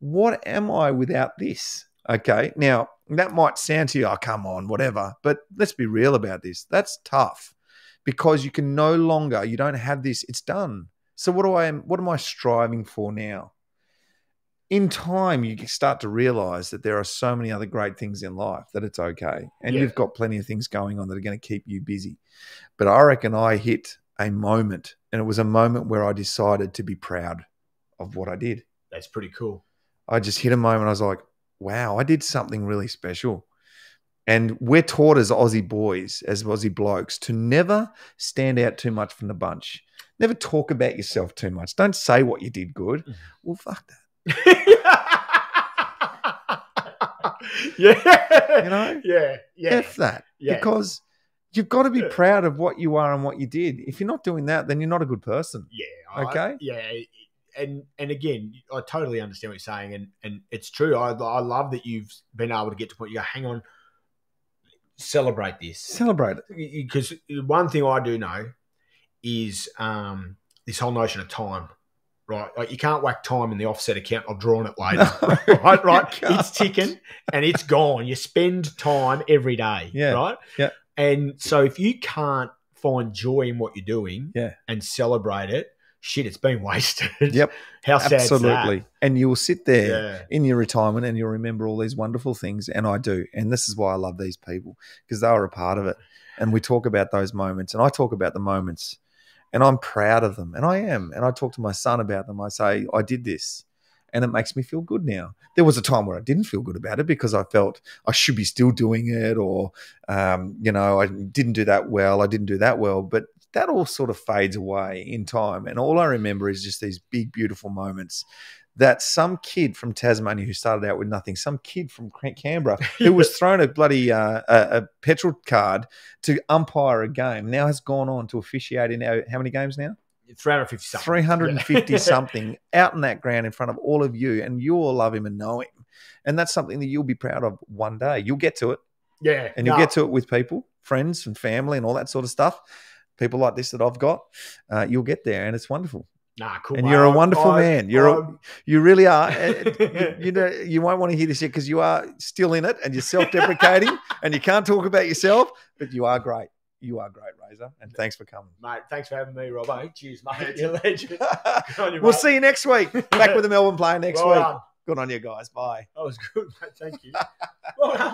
what am I without this? Okay, now that might sound to you, oh, come on, whatever. But let's be real about this. That's tough because you can no longer, you don't have this, it's done. So what am I striving for now? In time, you start to realize that there are so many other great things in life that it's okay. And you've got plenty of things going on that are going to keep you busy. But I reckon I hit a moment, and it was a moment where I decided to be proud of what I did. That's pretty cool. I just hit a moment. I was like, wow, I did something really special. And we're taught as Aussie boys, as Aussie blokes, to never stand out too much from the bunch. Never talk about yourself too much. Don't say what you did good. Well, fuck that. Yeah. Yeah. F that. Yeah. Because you've got to be proud of what you are and what you did. If you're not doing that, then you're not a good person. Yeah. Okay. And again, I totally understand what you're saying, and it's true. I love that you've been able to get to the point. You go, hang on, celebrate this, celebrate it. Because one thing I do know is this whole notion of time. Right, like you can't whack time in the offset account. I've drawn it later. No, right. It's ticking and it's gone. You spend time every day. Yeah. Right. Yeah. And so if you can't find joy in what you're doing, and celebrate it, shit, it's been wasted. Yep. How sad is that? Absolutely. And you'll sit there in your retirement and you'll remember all these wonderful things. And I do. And this is why I love these people, because they were a part of it. And we talk about those moments, and I talk about the moments. And I'm proud of them, and I am. And I talk to my son about them. I say, I did this, and it makes me feel good now. There was a time where I didn't feel good about it because I felt I should be still doing it, or, I didn't do that well. I didn't do that well. But that all sort of fades away in time. And all I remember is just these big, beautiful moments that some kid from Tasmania who started out with nothing, some kid from Canberra who was thrown a bloody a petrol card to umpire a game now has gone on to officiate in how many games now? 350 something. 350 something out in that ground in front of all of you, and you all love him and know him. And that's something that you'll be proud of one day. You'll get to it. Yeah. And you'll get to it with people, friends and family and all that sort of stuff. People like this that I've got, you'll get there, and it's wonderful. Nah, cool. And you're a wonderful man. You really are. You won't want to hear this yet because you are still in it and you're self-deprecating and you can't talk about yourself, but you are great. You are great, Razor. And thanks for coming. Mate, thanks for having me, Robbo. Cheers, mate. You're a legend. Good on you, we'll mate. see you next week. Back with the Melbourne Player next week. Done. Good on you guys. Bye. That was good, mate. Thank you. Well done.